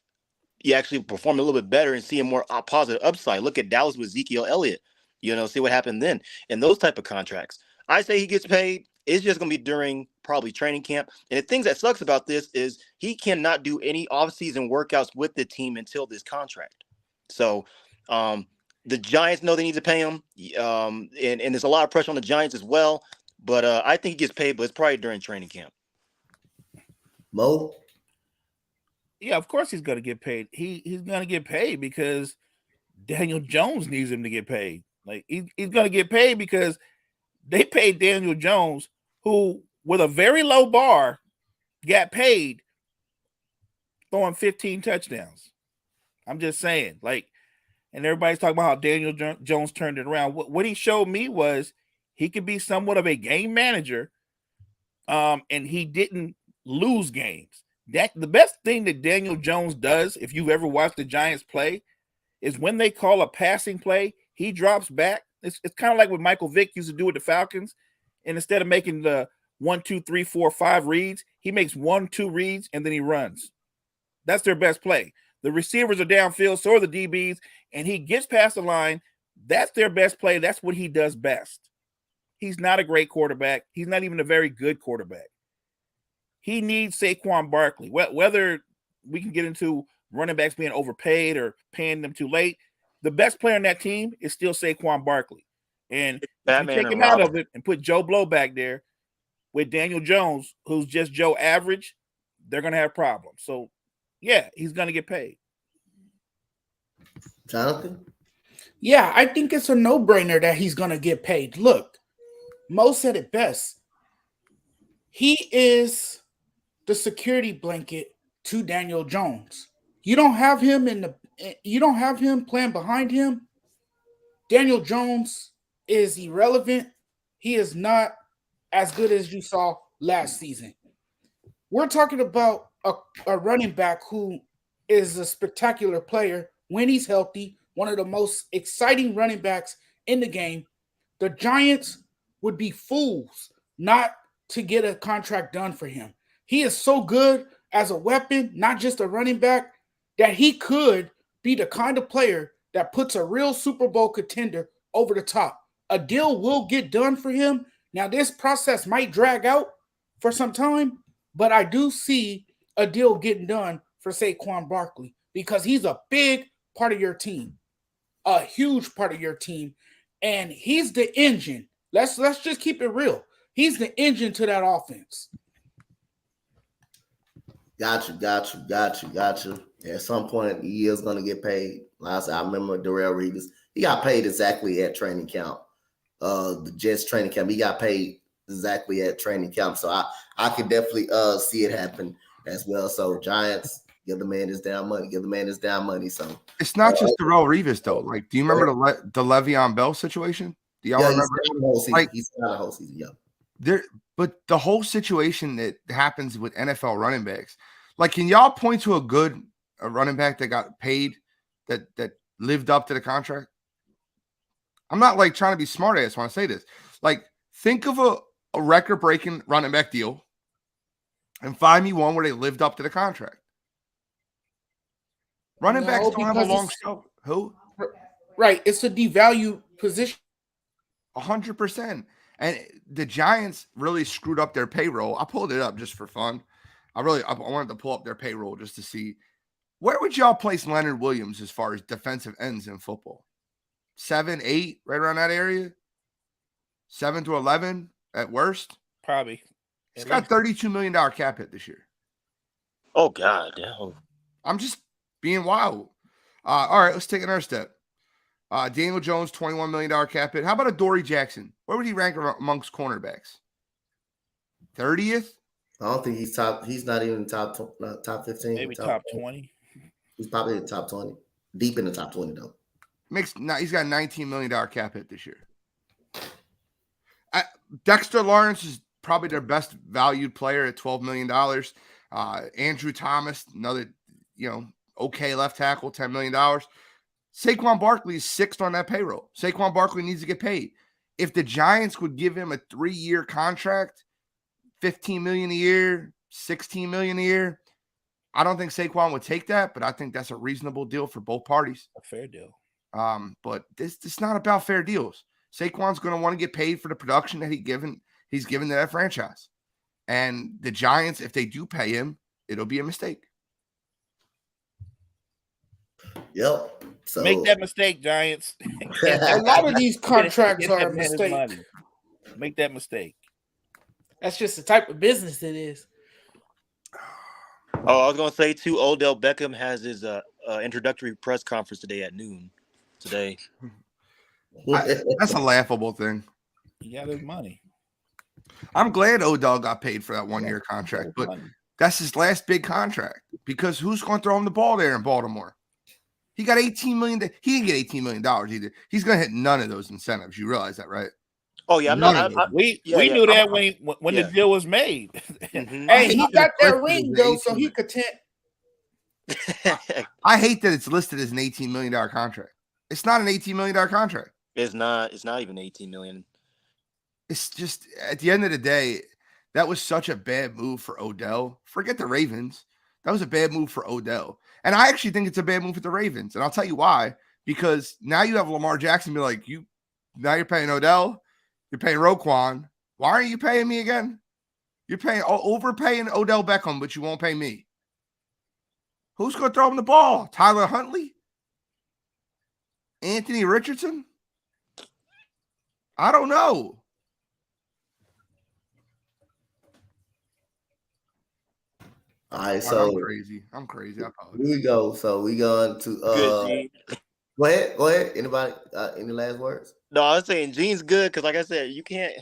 You actually perform a little bit better and see a more positive upside. Look at Dallas with Ezekiel Elliott. See what happened then in those type of contracts. I say he gets paid. It's just going to be during probably training camp. And the things that sucks about this is he cannot do any offseason workouts with the team until this contract. So, the Giants know they need to pay him, and there's a lot of pressure on the Giants as well. But I think he gets paid, but it's probably during training camp. Mo? Yeah, of course he's going to get paid. He's going to get paid because Daniel Jones needs him to get paid. Like he's going to get paid because they paid Daniel Jones, who with a very low bar got paid throwing 15 touchdowns. I'm just saying, like. And everybody's talking about how Daniel Jones turned it around. What he showed me was he could be somewhat of a game manager, and he didn't lose games. The best thing that Daniel Jones does, if you've ever watched the Giants play, is when they call a passing play, he drops back. It's kind of like what Michael Vick used to do with the Falcons. And instead of making the 1, 2, 3, 4, 5 reads, he makes 1, 2 reads, and then he runs. That's their best play. The receivers are downfield, so are the DBs, and he gets past the line. That's their best play. That's what he does best. He's not a great quarterback. He's not even a very good quarterback. He needs Saquon Barkley. Whether we can get into running backs being overpaid or paying them too late, the best player on that team is still Saquon Barkley. And if you take him out of it and put Joe Blow back there with Daniel Jones, who's just Joe average, they're going to have problems. So, yeah, he's going to get paid. Jonathan? Yeah, I think it's a no-brainer that he's going to get paid. Look, Mo said it best. He is the security blanket to Daniel Jones. You don't have him playing behind him, Daniel Jones is irrelevant. He is not as good as you saw last season. We're talking about a running back who is a spectacular player when he's healthy, one of the most exciting running backs in the game. The Giants would be fools not to get a contract done for him. He is so good as a weapon, not just a running back, that he could be the kind of player that puts a real Super Bowl contender over the top. A deal will get done for him. Now, this process might drag out for some time, but I do see a deal getting done for Saquon Barkley because he's a big part of your team, a huge part of your team, and he's the engine. Let's just keep it real. He's the engine to that offense. Got you. At some point, he is going to get paid. Last I remember Darrell Reeves, he got paid exactly at training camp. The Jets training camp, he got paid exactly at training camp. So I could definitely see it happen as well. So Giants, give the man his damn money. So it's not just Darrell Reeves though. Like, do you remember the Le'Veon Bell situation? Do y'all remember? He's not a whole season. Yeah. But the whole situation that happens with NFL running backs, like, can y'all point to a running back that got paid that lived up to the contract? I'm not like trying to be smart ass when I say this. Like, think of a record-breaking running back deal and find me one where they lived up to the contract. Running backs don't have a long shelf. Who? Right. It's a devalued position. 100%. And the Giants really screwed up their payroll. I pulled it up just for fun. I wanted to pull up their payroll just to see, where would y'all place Leonard Williams as far as defensive ends in football? 7, 8, right around that area? 7 to 11 at worst? Probably. He's got $32 million cap hit this year. Oh, God. Yeah. I'm just being wild. All right, let's take another step. Daniel Jones, $21 million cap hit. How about a Dory Jackson? Where would he rank amongst cornerbacks? 30th? I don't think he's top. He's not even top 15. Maybe top 20. He's probably in the top 20. Deep in the top 20, though. He's got $19 million cap hit this year. Dexter Lawrence is probably their best valued player at $12 million. Andrew Thomas, another, okay left tackle, $10 million. Saquon Barkley is 6th on that payroll. Saquon Barkley needs to get paid. If the Giants would give him a 3-year contract, $15 million a year, $16 million a year, I don't think Saquon would take that, but I think that's a reasonable deal for both parties. A fair deal. But it's not about fair deals. Saquon's going to want to get paid for the production that he's given to that franchise. And the Giants, if they do pay him, it'll be a mistake. Yep. So make that mistake, Giants. A lot of these contracts are a mistake. Make that mistake. That's just the type of business it is. Oh, I was going to say, too, Odell Beckham has his introductory press conference today at noon. That's a laughable thing. He got his money. I'm glad Odell got paid for that 1-year contract, but that's his last big contract because who's going to throw him the ball there in Baltimore? He got $18 million. He didn't get $18 million either. He's going to hit none of those incentives. You realize that, right? Oh, yeah. We knew that when the deal was made. Mm-hmm. Hey, he got that ring, though, so he could I hate that it's listed as an $18 million contract. It's not an $18 million contract. It's not even $18 million. It's just, at the end of the day, that was such a bad move for Odell. Forget the Ravens. That was a bad move for Odell. And I actually think it's a bad move for the Ravens. And I'll tell you why. Because now you have Lamar Jackson be like, now you're paying Odell. You're paying Roquan. Why aren't you paying me again? You're overpaying Odell Beckham, but you won't pay me. Who's going to throw him the ball? Tyler Huntley? Anthony Richardson? I don't know. All right, so I'm crazy. I apologize. Here we go. So we going to go ahead. Anybody any last words? No, I was saying Gene's good because, like I said, you can't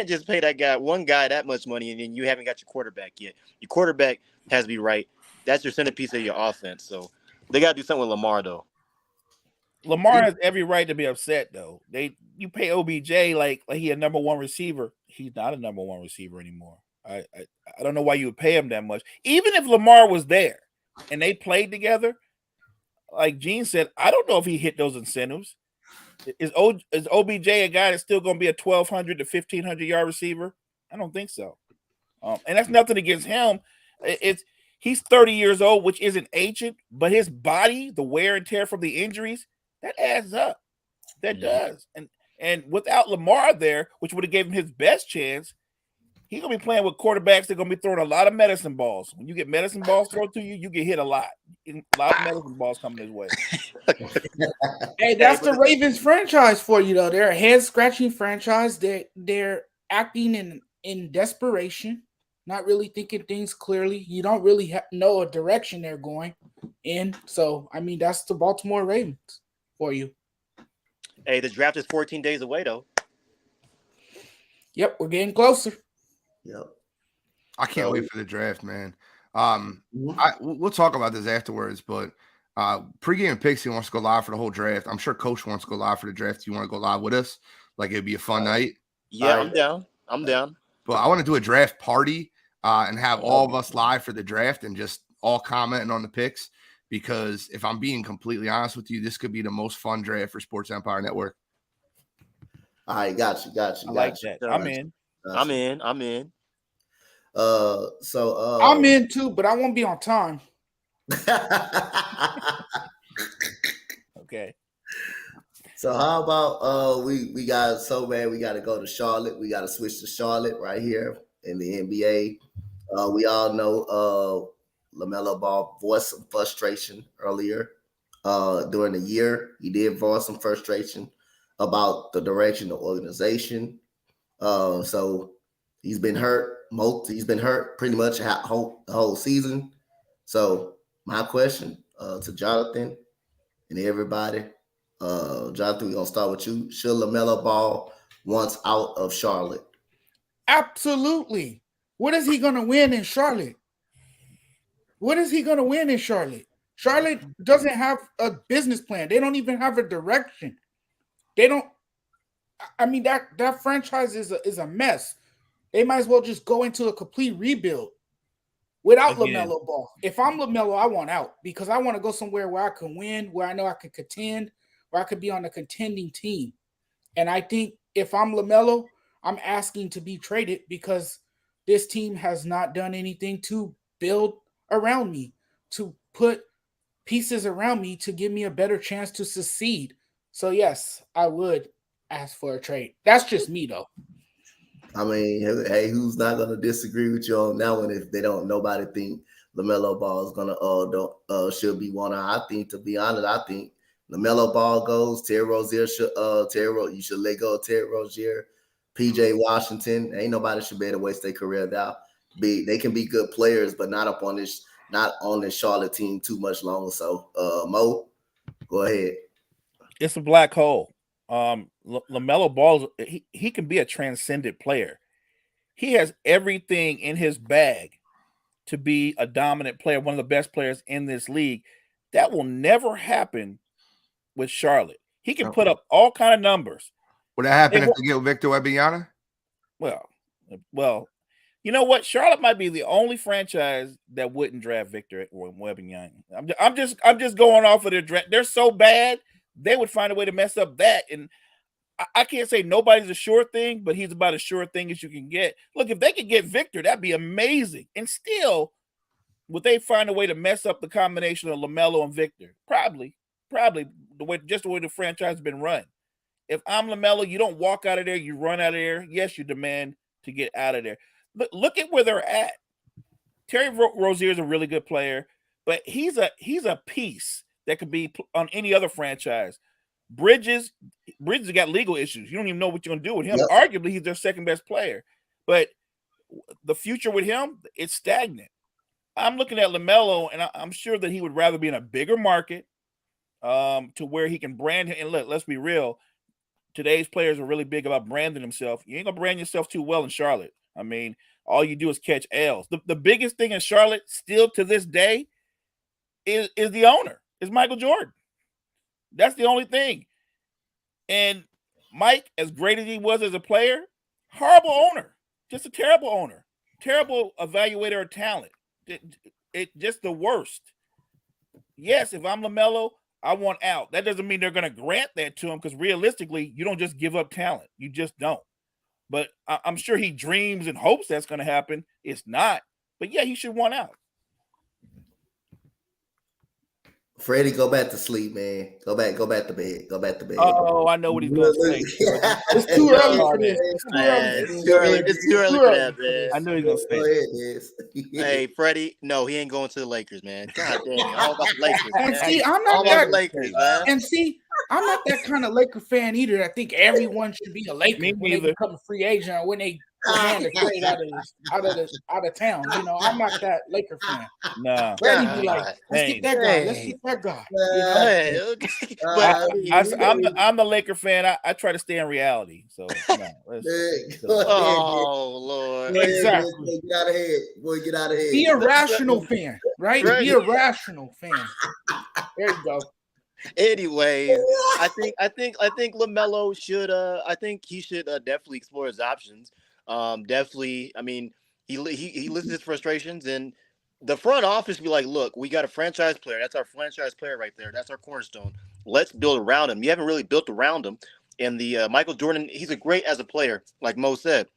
just pay one guy that much money and then you haven't got your quarterback yet. Your quarterback has to be right. That's your centerpiece of your offense. So they got to do something with Lamar, though. Lamar has every right to be upset, though. You pay OBJ like he a number one receiver. He's not a number one receiver anymore. I don't know why you would pay him that much. Even if Lamar was there and they played together, like Gene said, I don't know if he hit those incentives. Is OBJ a guy that's still going to be a 1,200 to 1,500 yard receiver? I don't think so. And that's nothing against him. He's 30 years old, which isn't ancient, but his body, the wear and tear from the injuries, that adds up. That does. And without Lamar there, which would have given him his best chance, he's going to be playing with quarterbacks that are going to be throwing a lot of medicine balls. When you get medicine balls thrown to you, you get hit a lot. A lot of medicine balls coming his way. Hey, that's the Ravens franchise for you, though. They're a head-scratching franchise. They're acting in desperation, not really thinking things clearly. You don't really know a direction they're going in. So, I mean, that's the Baltimore Ravens for you. Hey, the draft is 14 days away, though. Yep, we're getting closer. Yep. I can't wait for the draft, man. We'll talk about this afterwards, but pregame picks, he wants to go live for the whole draft. I'm sure Coach wants to go live for the draft. Do you want to go live with us? Like, it'd be a fun night. Yeah, I'm down. I'm down. But I want to do a draft party and have all of us live for the draft and just all commenting on the picks, because if I'm being completely honest with you, this could be the most fun draft for Sports Empire Network. All right, got you. I like that. I'm in. I'm in. I'm in too, but I won't be on time. Okay. So how about we got so bad we got to go to Charlotte. We got to switch to Charlotte right here in the NBA. We all know Lamelo Ball voiced some frustration earlier during the year. He did voice some frustration about the direction of the organization. So he's been hurt. He's been hurt pretty much the whole season. So my question to Jonathan and everybody, Jonathan, we're gonna start with you. Should Lamelo Ball once out of Charlotte? Absolutely. What is he gonna win in Charlotte? Charlotte doesn't have a business plan. They don't even have a direction. They don't. I mean, that franchise is a mess. They might as well just go into a complete rebuild without LaMelo Ball. If I'm LaMelo, I want out because I want to go somewhere where I can win, where I know I can contend, where I could be on a contending team. And I think if I'm LaMelo, I'm asking to be traded because this team has not done anything to build around me, to put pieces around me to give me a better chance to succeed. So, yes, I would ask for a trade. That's just me, though. I mean, hey, who's not going to disagree with you on that one if they don't? Nobody think LaMelo Ball is going to should be one. I think, to be honest, I think LaMelo Ball goes. Terry Rozier you should let go of Terry Rozier. PJ Washington, ain't nobody should be able to waste their career now. They can be good players, but not on this Charlotte team too much longer. So, Mo, go ahead. It's a black hole. LaMelo Ball, he can be a transcendent player. He has everything in his bag to be a dominant player, one of the best players in this league. That will never happen with Charlotte. He can put up all kind of numbers. Would that happen if they get Victor Wembanyama? Well, you know what? Charlotte might be the only franchise that wouldn't draft Victor Wembanyama. I'm just going off of their draft. They're so bad. They would find a way to mess up that. And I can't say nobody's a sure thing, but he's about as sure thing as you can get. Look, if they could get Victor, that'd be amazing. And still, would they find a way to mess up the combination of LaMelo and Victor? Probably the way the franchise has been run. If I'm LaMelo, you don't walk out of there, you run out of there. Yes, you demand to get out of there. Look at where they're at. Terry Rozier is a really good player, but he's a piece that could be on any other franchise. Bridges got legal issues. You don't even know what you're going to do with him. Yep. Arguably, he's their second best player. But the future with him, it's stagnant. I'm looking at LaMelo, and I'm sure that he would rather be in a bigger market to where he can brand him. And look, let's be real. Today's players are really big about branding themselves. You ain't going to brand yourself too well in Charlotte. I mean, all you do is catch L's. The biggest thing in Charlotte still to this day is the owner, is Michael Jordan. That's the only thing. And Mike, as great as he was as a player, horrible owner, just a terrible owner, terrible evaluator of talent. It just the worst. Yes, if I'm Lamelo, I want out. That doesn't mean they're going to grant that to him, because realistically, you don't just give up talent. You just don't. But I'm sure he dreams and hopes that's going to happen. It's not. But yeah, he should want out. Freddie, go back to sleep, man. Go back to bed. Go back to bed. Oh, I know what he's going to say. It's too early for this. It's too early for that, man. I know he's going to say. Hey, Freddie, no, he ain't going to the Lakers, man. God damn, all about the Lakers. And Man. see, I'm All not about the that. Lakers, man. And see, I'm not that kind of Laker fan either. I think everyone should be a Laker Me when they neither. become a free agent or when they demand to trade out of town. You know, I'm not that Laker fan. Nah. Freddie be like, let's Dang. get that guy. Let's get that guy. You know? Hey, okay. But, I'm the Laker fan. I try to stay in reality. So, oh, Lord. Exactly. Get out of here. Boy, get out of here. Be a rational fan, right? Right. Be a rational fan. There you go. Anyways, I think LaMelo should I think he should definitely explore his options. Definitely, I mean, he listens to his frustrations, and the front office be like, look, we got a franchise player. That's our franchise player right there. That's our cornerstone. Let's build around him. You haven't really built around him. And the Michael Jordan, he's a great as a player, like Mo said,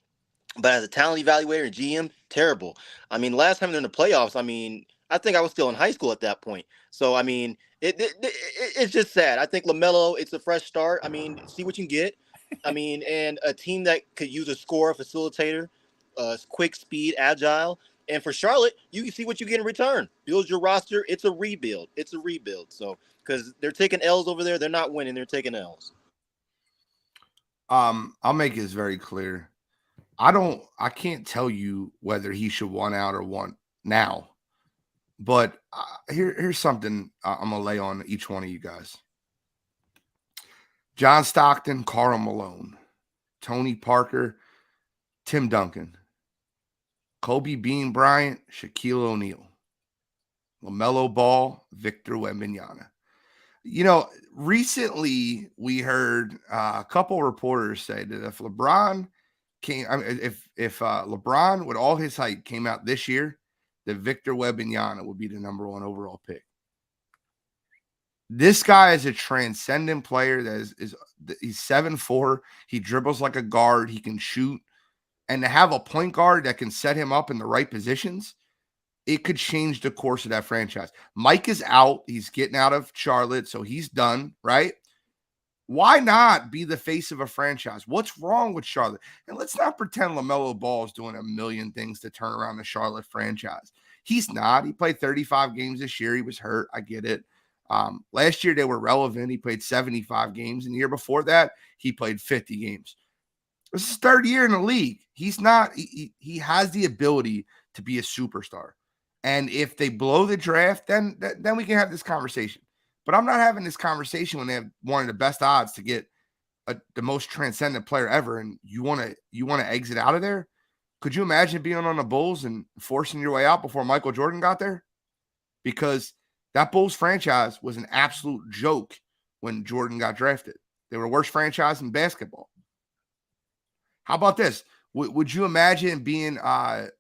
but as a talent evaluator and GM, terrible. I mean, last time they're in the playoffs, I mean, I think I was still in high school at that point. So, I mean, it's just sad. I think LaMelo, it's a fresh start. I mean, see what you can get. I mean, and a team that could use a scorer, facilitator, quick, speed, agile. And for Charlotte, you can see what you get in return. Build your roster. It's a rebuild. So, because they're taking L's over there. They're not winning. They're taking L's. I'll make this very clear. I can't tell you whether he should want out or want now. But here's something I'm going to lay on each one of you guys. John Stockton, Karl Malone, Tony Parker, Tim Duncan, Kobe Bean Bryant, Shaquille O'Neal, LaMelo Ball, Victor Wembanyama. You know, recently we heard a couple reporters say that if LeBron if LeBron with all his height came out this year, that Victor Wembanyama would be the number 1 overall pick. This guy is a transcendent player he's 7'4". He dribbles like a guard. He can shoot. And to have a point guard that can set him up in the right positions, it could change the course of that franchise. Mike is out. He's getting out of Charlotte, so he's done, right? Why not be the face of a franchise? What's wrong with Charlotte? And let's not pretend LaMelo Ball is doing a million things to turn around the Charlotte franchise. He's not. He played 35 games this year. He was hurt. I get it. Last year, they were relevant. He played 75 games. And the year before that, he played 50 games. This is his 3rd year in the league. He's not. He has the ability to be a superstar. And if they blow the draft, then we can have this conversation. But I'm not having this conversation when they have one of the best odds to get the most transcendent player ever, and you want to exit out of there. Could you imagine being on the Bulls and forcing your way out before Michael Jordan got there? Because that Bulls franchise was an absolute joke when Jordan got drafted. They were the worst franchise in basketball. How about this? Would you imagine being a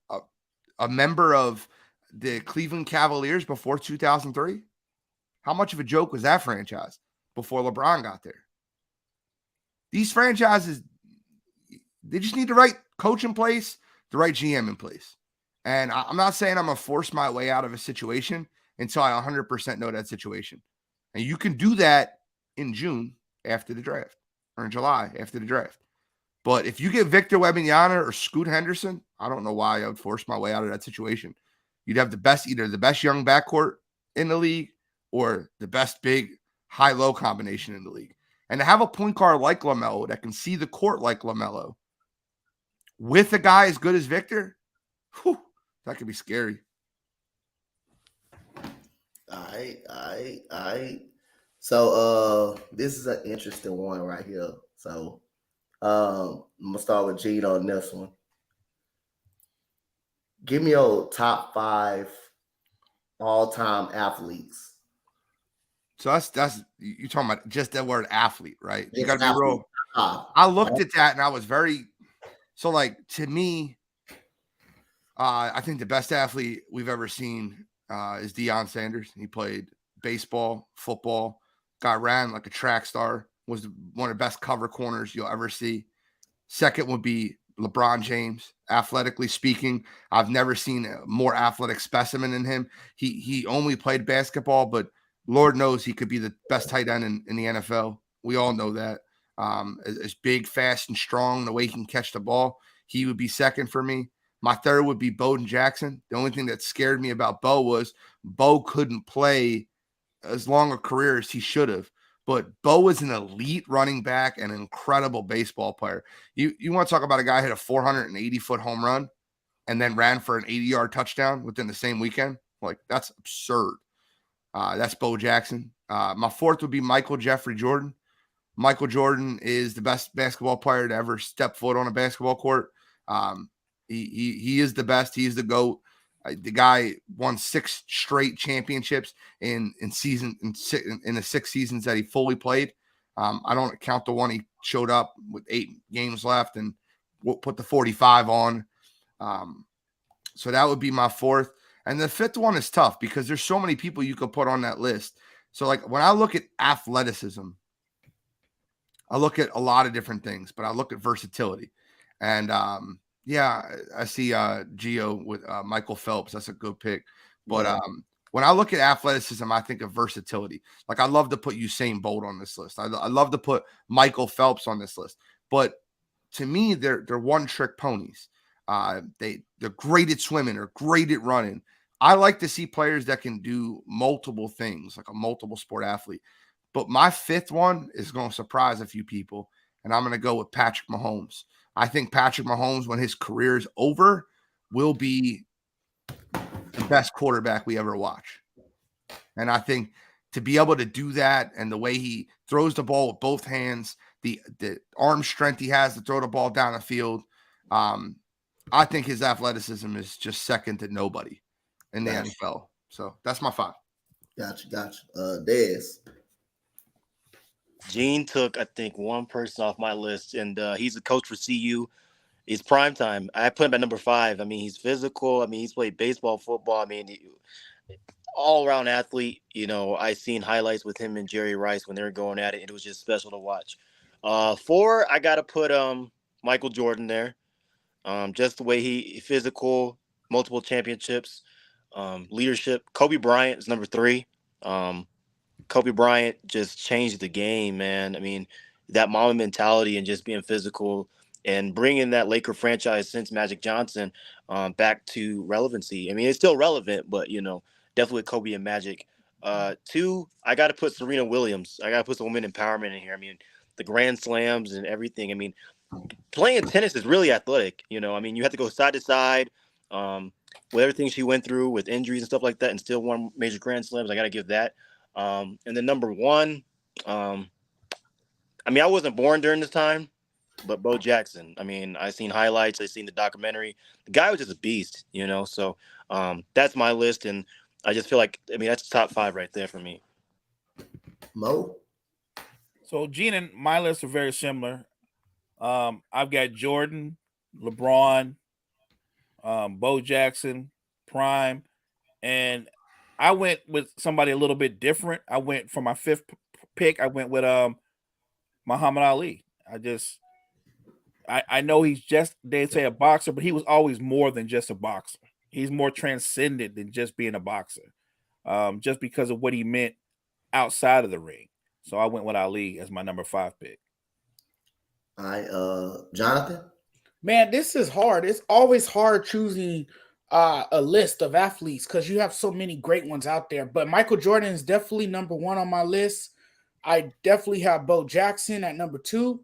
member of the Cleveland Cavaliers before 2003? How much of a joke was that franchise before LeBron got there? These franchises, they just need the right coach in place, the right GM in place. And I'm not saying I'm going to force my way out of a situation until I 100% know that situation. And you can do that in June after the draft or in July after the draft. But if you get Victor Wembanyama or Scoot Henderson, I don't know why I would force my way out of that situation. You'd have either the best young backcourt in the league or the best big high-low combination in the league. And to have a point guard like LaMelo that can see the court like LaMelo with a guy as good as Victor, that could be scary. All right. So this is an interesting one right here. So I'm gonna start with Gene on this one. Give me your top 5 all-time athletes. So that's you're talking about just that word athlete, right? You got to be Athlete. real. I looked at that and I was very so like to me. I think the best athlete we've ever seen is Deion Sanders. He played baseball, football, ran like a track star, was one of the best cover corners you'll ever see. Second would be LeBron James. Athletically speaking, I've never seen a more athletic specimen than him. He only played basketball, but Lord knows he could be the best tight end in the NFL. We all know that. As big, fast, and strong, the way he can catch the ball, he would be second for me. My third would be Bowden Jackson. The only thing that scared me about Bo was Bo couldn't play as long a career as he should have. But Bo was an elite running back and an incredible baseball player. You want to talk about a guy who hit a 480-foot home run and then ran for an 80-yard touchdown within the same weekend? Like, that's absurd. That's Bo Jackson. My fourth would be Michael Jeffrey Jordan. Michael Jordan is the best basketball player to ever step foot on a basketball court. He is the best. He is the GOAT. The guy won 6 straight championships in the 6 seasons that he fully played. I don't count the one he showed up with 8 games left and put the 45 on. So that would be my fourth. And the fifth one is tough because there's so many people you could put on that list. So like when I look at athleticism, I look at a lot of different things, but I look at versatility. And yeah, I see Gio with Michael Phelps. That's a good pick. But when I look at athleticism, I think of versatility. Like I love to put Usain Bolt on this list. I love to put Michael Phelps on this list. But to me, they're one-trick ponies. They're great at swimming or great at running. I like to see players that can do multiple things, like a multiple sport athlete. But my fifth one is going to surprise a few people, and I'm going to go with Patrick Mahomes. I think Patrick Mahomes, when his career is over, will be the best quarterback we ever watch. And I think to be able to do that and the way he throws the ball with both hands, the arm strength he has to throw the ball down the field, I think his athleticism is just second to nobody in the NFL. So that's my 5. Gotcha. Dez. Gene took, I think, one person off my list, and he's a coach for CU. It's prime time. I put him at number 5. I mean, he's physical. I mean, he's played baseball, football. I mean, all-around athlete. You know, I seen highlights with him and Jerry Rice when they were going at it. It was just special to watch. 4, I got to put Michael Jordan there. Just the way he physical, multiple championships, leadership. Kobe Bryant is number 3. Kobe Bryant just changed the game, man. I mean, that Mamba mentality and just being physical and bringing that Laker franchise since Magic Johnson back to relevancy. I mean, it's still relevant, but, you know, definitely with Kobe and Magic. 2, I got to put Serena Williams. I got to put some women empowerment in here. I mean, the Grand Slams and everything. I mean, playing tennis is really athletic. You know, I mean, you have to go side to side with everything she went through with injuries and stuff like that and still won major Grand Slams. I got to give that. And then number 1, I mean, I wasn't born during this time, but Bo Jackson. I mean, I seen highlights. I seen the documentary. The guy was just a beast, you know. So that's my list, and I just feel like, I mean, that's the top 5 right there for me. Mo. So Gene and my list are very similar. I've got Jordan, LeBron, Bo Jackson, Prime, and I went with somebody a little bit different. I went for my 5th pick. I went with Muhammad Ali. I know he's just, they say, a boxer, but he was always more than just a boxer. He's more transcendent than just being a boxer, just because of what he meant outside of the ring. So I went with Ali as my number 5 pick. All right, Jonathan. Man, this is hard. It's always hard choosing a list of athletes because you have so many great ones out there. But Michael Jordan is definitely number 1 on my list. I definitely have Bo Jackson at number 2.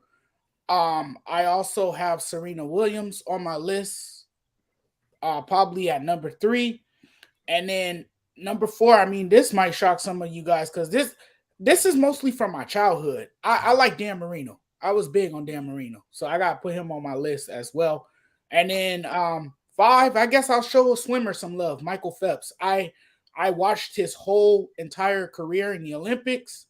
I also have Serena Williams on my list, probably at number 3. And then number 4, I mean, this might shock some of you guys because this is mostly from my childhood. I like Dan Marino. I was big on Dan Marino. So I got to put him on my list as well. And then 5, I guess I'll show a swimmer some love, Michael Phelps. I I watched his whole entire career in the Olympics.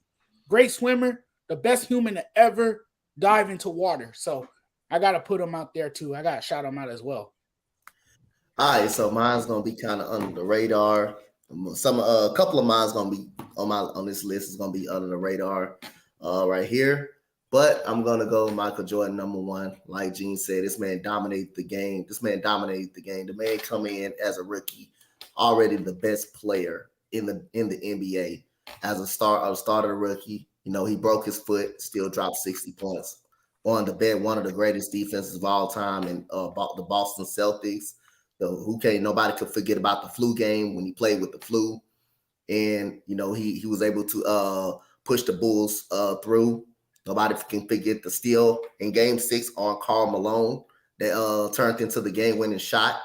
Great swimmer, the best human to ever dive into water. So I got to put him out there too. I got to shout him out as well. All right, so mine's gonna be kind of under the radar. A couple of mine's gonna be on this list is gonna be under the radar, right here. But I'm gonna go Michael Jordan number one. Like Gene said, this man dominated the game. The man come in as a rookie, already the best player in the NBA as a starter rookie. You know, he broke his foot, still dropped 60 points on one of the greatest defenses of all time, in the Boston Celtics. Nobody could forget about the flu game when he played with the flu. And, you know, he was able to push the Bulls through. Nobody can forget the steal in Game 6 on Carl Malone that turned into the game-winning shot.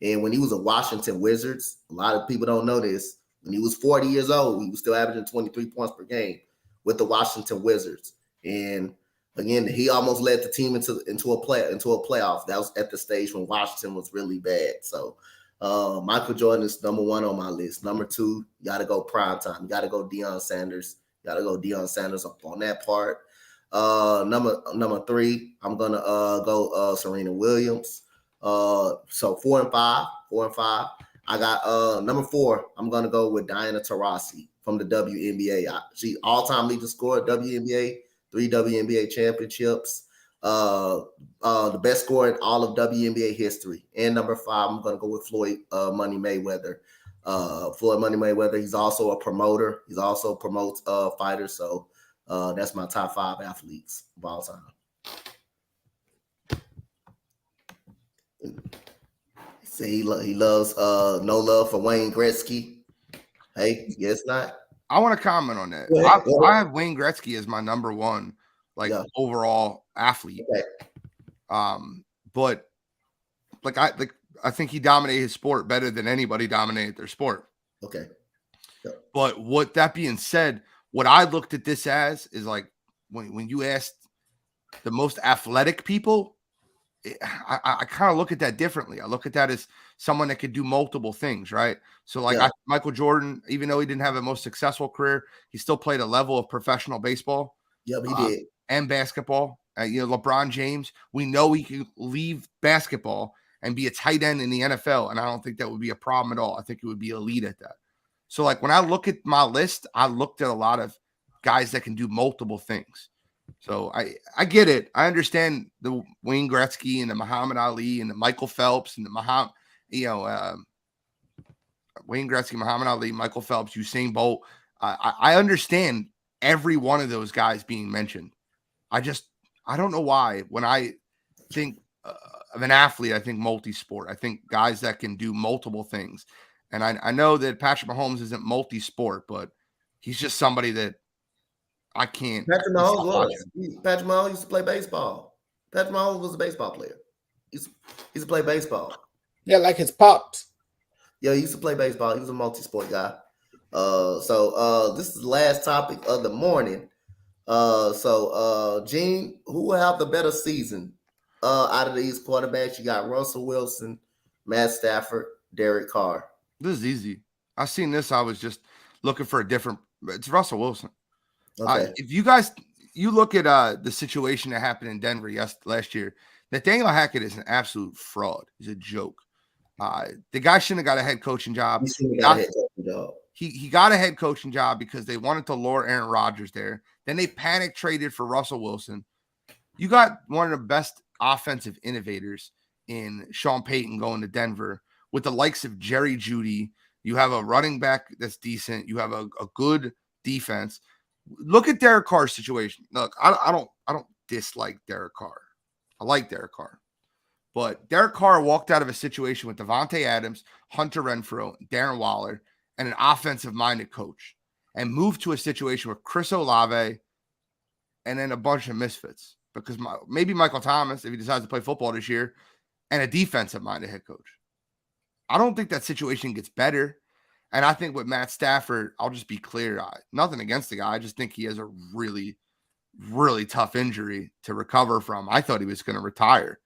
And when he was a Washington Wizards, a lot of people don't know this. When he was 40 years old, he was still averaging 23 points per game with the Washington Wizards. And again, he almost led the team into a playoff. That was at the stage when Washington was really bad. So Michael Jordan is number one on my list. Number two, you got to go prime time. You got to go Deion Sanders. Up on that part. Number three, I'm gonna go Serena Williams. So 4 and 5. I got number 4. I'm gonna go with Diana Taurasi from the WNBA. She all-time leading scorer WNBA, 3 WNBA championships. The best scorer in all of WNBA history. And number 5, I'm gonna go with Floyd Money Mayweather. Floyd Money Mayweather. He's also a promoter. He also promotes fighters. So that's my top 5 athletes of all time. He loves no love for Wayne Gretzky. Hey, guess not. I want to comment on that. I have Wayne Gretzky as my number one, overall athlete. Okay. But I think he dominated his sport better than anybody dominated their sport. Okay. Yeah. But what that being said, what I looked at this as is like when you asked the most athletic people, I kind of look at that differently. I look at that as someone that could do multiple things, right? So Michael Jordan, even though he didn't have the most successful career, he still played a level of professional baseball. Yep, he did. And basketball. LeBron James, we know he can leave basketball and be a tight end in the NFL, and I don't think that would be a problem at all. I think it would be elite at that. So, when I look at my list, I looked at a lot of guys that can do multiple things. So I get it. I understand the Wayne Gretzky and the Muhammad Ali and the Michael Phelps and the Wayne Gretzky, Muhammad Ali, Michael Phelps, Usain Bolt. I understand every one of those guys being mentioned. I don't know why. When I think of an athlete, I think multi-sport. I think guys that can do multiple things. And I know that Patrick Mahomes isn't multi-sport, but he's just somebody that I can't. Patrick Mahomes used to play baseball. Patrick Mahomes was a baseball player. He used to play baseball. Yeah, like his pops. Yeah, he used to play baseball. He was a multi-sport guy. So this is the last topic of the morning. Gene, who will have the better season out of these quarterbacks? You got Russell Wilson, Matt Stafford, Derek Carr. This is easy. I've seen this. I was just looking for a different. It's Russell Wilson. Okay. If you look at the situation that happened in Denver last year, Nathaniel Hackett is an absolute fraud. He's a joke. The guy shouldn't have got a head coaching job. He got a head coaching job because they wanted to lure Aaron Rodgers there. Then they panic traded for Russell Wilson. You got one of the best offensive innovators in Sean Payton going to Denver with the likes of Jerry Jeudy. You have a running back that's decent. You have a good defense. Look at Derek Carr's situation. Look, I don't dislike Derek Carr. I like Derek Carr. But Derek Carr walked out of a situation with Devontae Adams, Hunter Renfrow, Darren Waller, and an offensive-minded coach, and moved to a situation with Chris Olave and then a bunch of misfits. Because maybe Michael Thomas, if he decides to play football this year, and a defensive-minded head coach. I don't think that situation gets better. And I think with Matt Stafford, I'll just be clear. Nothing against the guy. I just think he has a really, really tough injury to recover from. I thought he was going to retire.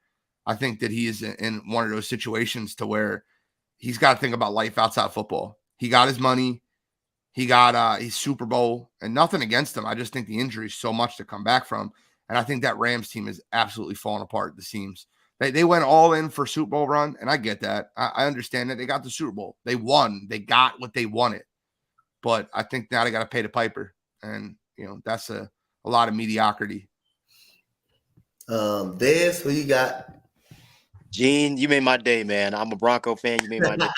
I think that he is in one of those situations to where he's got to think about life outside football. He got his money. He got his Super Bowl, and nothing against him. I just think the injury is so much to come back from. And I think that Rams team is absolutely falling apart at the seams. They went all in for Super Bowl run, and I get that. I understand that. They got the Super Bowl. They won. They got what they wanted. But I think now they got to pay the piper. And, that's a lot of mediocrity. Des, who you got? Gene, you made my day, man. I'm a Bronco fan. You made my day.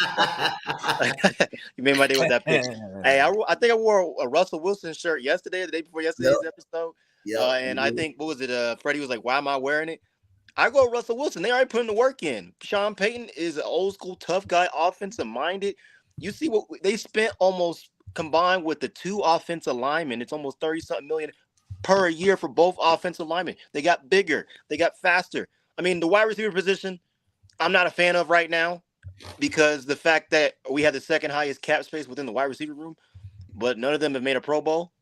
You made my day with that pick. Hey, I think I wore a Russell Wilson shirt yesterday, the day before yesterday's episode. Yeah. And I think, what was it? Freddie was like, why am I wearing it? I go Russell Wilson. They already putting the work in. Sean Payton is an old school tough guy, offensive minded. You see what they spent almost combined with the 2 offensive linemen. It's almost 30-something million per year for both offensive linemen. They got bigger. They got faster. I mean, the wide receiver position, I'm not a fan of right now because the fact that we have the second highest cap space within the wide receiver room, but none of them have made a Pro Bowl,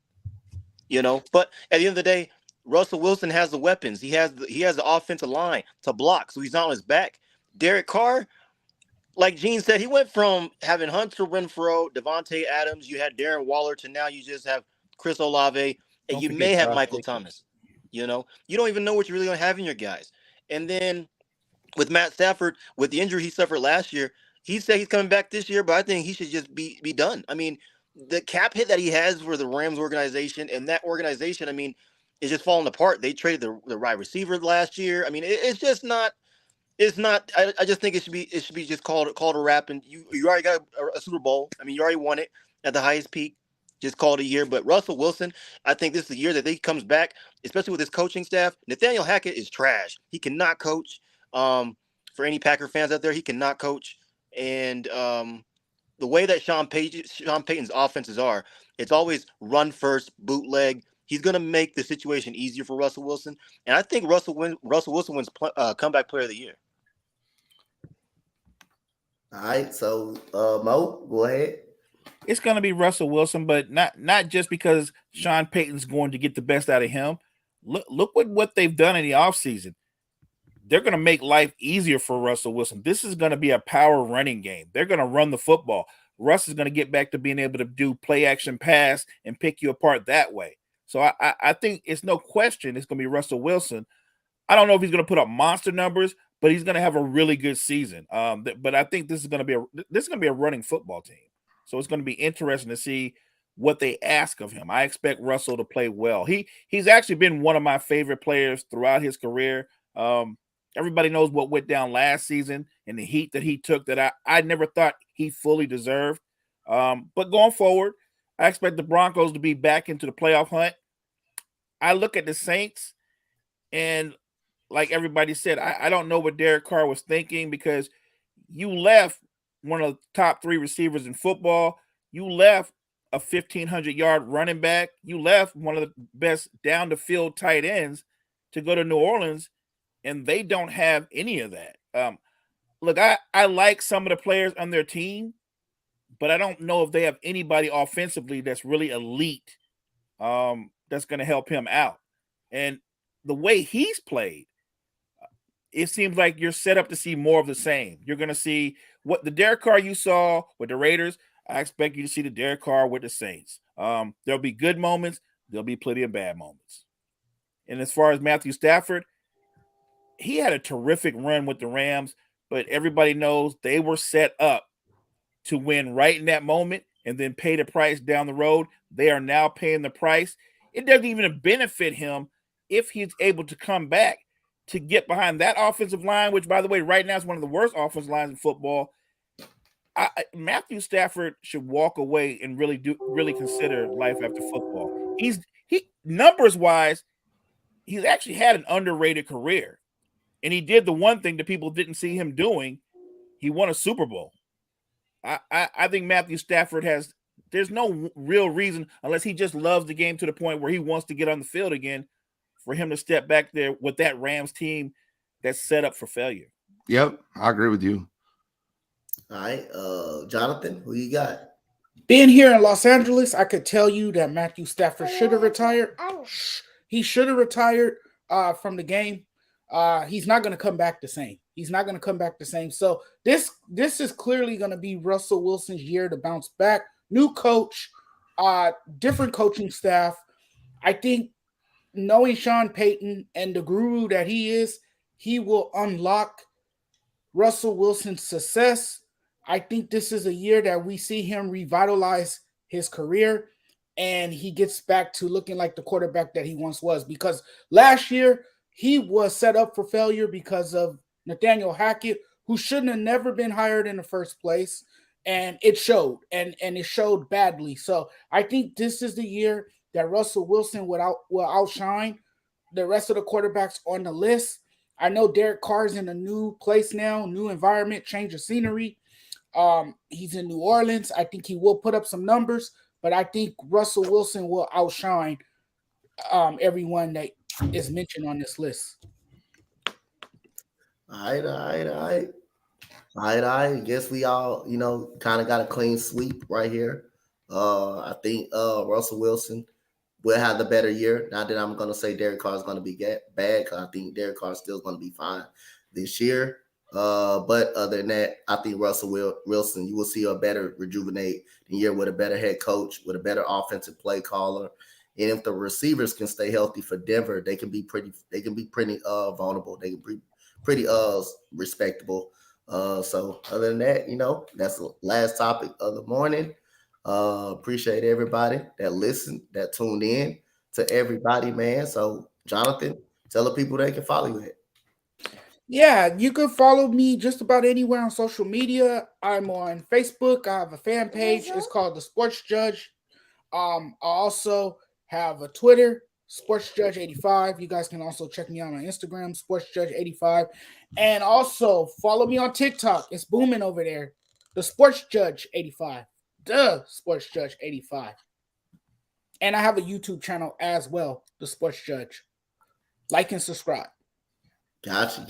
But at the end of the day, Russell Wilson has the weapons. He has the offensive line to block, so he's not on his back. Derek Carr, like Gene said, he went from having Hunter Renfrow, Devontae Adams, you had Darren Waller, to now you just have Chris Olave, and you may have Michael Thomas. You don't even know what you're really going to have in your guys. And then with Matt Stafford, with the injury he suffered last year, he said he's coming back this year, but I think he should just be done. I mean, the cap hit that he has for the Rams organization, and that organization, I mean, is just falling apart. They traded the wide receiver last year. I mean, it's just not. It's not. I just think it should be just called a wrap. And you already got a Super Bowl. I mean, you already won it at the highest peak. Just call it a year. But Russell Wilson, I think this is the year that he comes back, especially with his coaching staff. Nathaniel Hackett is trash. He cannot coach. For any Packer fans out there, he cannot coach. And the way that Sean Payton's offenses are, it's always run first, bootleg. He's going to make the situation easier for Russell Wilson. And I think Russell Wilson wins comeback player of the year. All right. So, Mo, go ahead. It's going to be Russell Wilson, but not just because Sean Payton's going to get the best out of him. Look what they've done in the offseason. They're going to make life easier for Russell Wilson. This is going to be a power running game. They're going to run the football. Russ is going to get back to being able to do play action pass and pick you apart that way. So I think it's no question it's going to be Russell Wilson. I don't know if he's going to put up monster numbers, but he's going to have a really good season. But I think this is going to be a running football team. So it's going to be interesting to see what they ask of him. I expect Russell to play well. He's actually been one of my favorite players throughout his career. Everybody knows what went down last season and the heat that he took that I never thought he fully deserved. But going forward, I expect the Broncos to be back into the playoff hunt. I look at the Saints, and like everybody said, I don't know what Derek Carr was thinking, because you left one of the top 3 receivers in football. You left a 1,500-yard running back. You left one of the best down-the-field tight ends to go to New Orleans, and they don't have any of that. Look, I like some of the players on their team, but I don't know if they have anybody offensively that's really elite that's going to help him out. And the way he's played, it seems like you're set up to see more of the same. You're going to see what the Derek Carr you saw with the Raiders. I expect you to see the Derek Carr with the Saints. There'll be good moments. There'll be plenty of bad moments. And as far as Matthew Stafford, he had a terrific run with the Rams, but everybody knows they were set up to win right in that moment and then pay the price down the road. They are now paying the price. It doesn't even benefit him if he's able to come back to get behind that offensive line, which, by the way, right now is one of the worst offensive lines in football. Matthew Stafford should walk away and really consider life after football. He numbers wise, he's actually had an underrated career, and he did the one thing that people didn't see him doing. He won a Super Bowl. I think Matthew Stafford there's no real reason, unless he just loves the game to the point where he wants to get on the field again, for him to step back there with that Rams team that's set up for failure. Yep, I agree with you. All right, Jonathan, who you got? Being here in Los Angeles, I could tell you that Matthew Stafford should have retired. He should have retired from the game. he's not going to come back the same. He's not going to come back the same. So this is clearly going to be Russell Wilson's year to bounce back. New coach, different coaching staff. I think knowing Sean Payton and the guru that he is, he will unlock Russell Wilson's success. I think this is a year that we see him revitalize his career and he gets back to looking like the quarterback that he once was, because last year he was set up for failure because of Nathaniel Hackett, who shouldn't have never been hired in the first place. And it showed, and it showed badly. So I think this is the year that Russell Wilson will outshine the rest of the quarterbacks on the list. I know Derek Carr's in a new place now, new environment, change of scenery. He's in New Orleans. I think he will put up some numbers, but I think Russell Wilson will outshine everyone that is mentioned on this list. All right. Guess we all, kind of got a clean sweep right here. I think Russell Wilson will have the better year. Not that I'm going to say Derek Carr is going to be bad, because I think Derek Carr is still going to be fine this year. But other than that, I think Russell Wilson, you will see a better rejuvenated year with a better head coach, with a better offensive play caller. And if the receivers can stay healthy for Denver, they can be pretty vulnerable. They can be pretty respectable. So other than that, that's the last topic of the morning. Appreciate everybody that listened, that tuned in, to everybody, man. So Jonathan, tell the people they can follow you at. Yeah, you can follow me just about anywhere on social media. I'm on Facebook. I have a fan page. It's called The Sports Judge. I also have a Twitter, Sports Judge 85. You guys can also check me out on Instagram, Sports Judge 85. And also follow me on TikTok. It's booming over there. The Sports Judge 85. The Sports Judge 85. And I have a YouTube channel as well, The Sports Judge. Like and subscribe. Gotcha.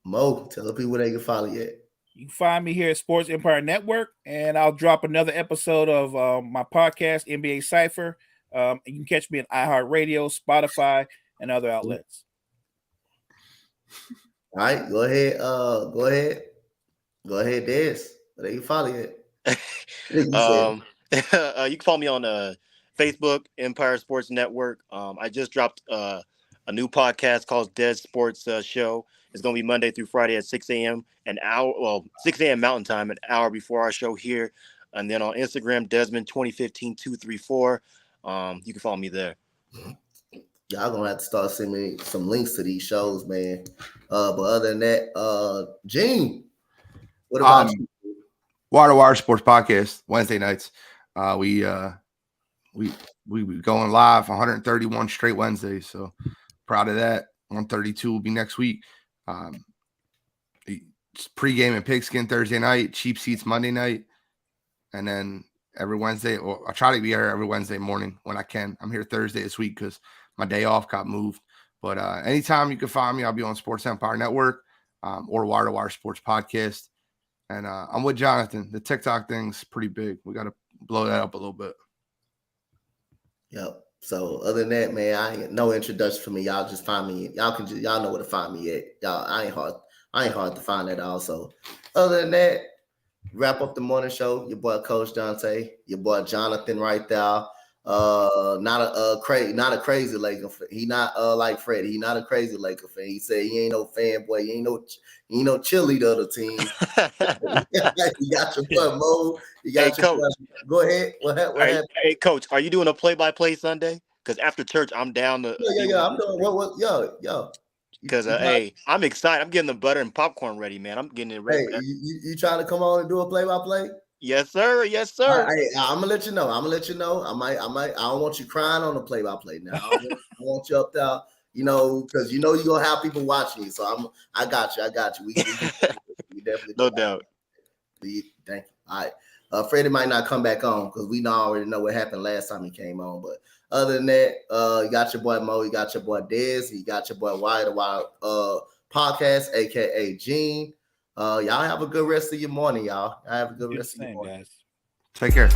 Mo, tell the people they can follow you at. You can find me here at Sports Empire Network, and I'll drop another episode of my podcast, NBA Cypher. You can catch me on iHeartRadio, Spotify, and other outlets. All right, go ahead, Des. They can follow you at. You can follow me on Facebook, Empire Sports Network. I just dropped a new podcast called Dead Sports Show. It's going to be Monday through Friday at 6 a.m. 6 a.m. Mountain Time, an hour before our show here. And then on Instagram, Desmond215234. You can follow me there. Y'all going to have to start sending me some links to these shows, man. But other than that, Gene, what about you? Wire to Wire Sports Podcast, Wednesday nights. We going live 131 straight Wednesdays, so proud of that. 132 will be next week. Pregame and Pigskin Thursday night, Cheap Seats Monday night, and then every Wednesday, or I try to be here every Wednesday morning when I can. I'm here Thursday this week because my day off got moved. But anytime you can find me, I'll be on Sports Empire Network or Wire to Wire Sports Podcast. And I'm with Jonathan. The TikTok thing's pretty big. We got to blow that up a little bit. Yep. So other than that, man, I ain't no introduction for me. Y'all just find me. Y'all know where to find me at. Y'all, I ain't hard to find that also. Other than that, wrap up the morning show. Your boy Coach Dante, your boy Jonathan right there. Not a crazy Laker fan. He not like Freddie. He not a crazy Laker fan. He said he ain't no fanboy. He ain't no cheerleader of the team. You got your boy Mo. You got your Coach. Go ahead. What happened? Hey, Coach, are you doing a play-by-play Sunday? Because after church, I'm down to. Yeah. I'm doing what? Yo. Because hey, I'm excited. I'm getting the butter and popcorn ready, man. I'm getting it ready. Hey, you trying to come on and do a play-by-play? Yes, sir. I'm gonna let you know. I might. I don't want you crying on the play-by-play now. I want you up there, because you're gonna have people watching you. So I got you. We definitely no doubt. Thank you. All right. Freddie might not come back on because we already know what happened last time he came on. But other than that, you got your boy Mo, you got your boy Dez, you got your boy Wire to Wire Podcast, aka Gene. Y'all have a good rest of your morning, y'all. Have a good rest of your morning. Guys. Take care.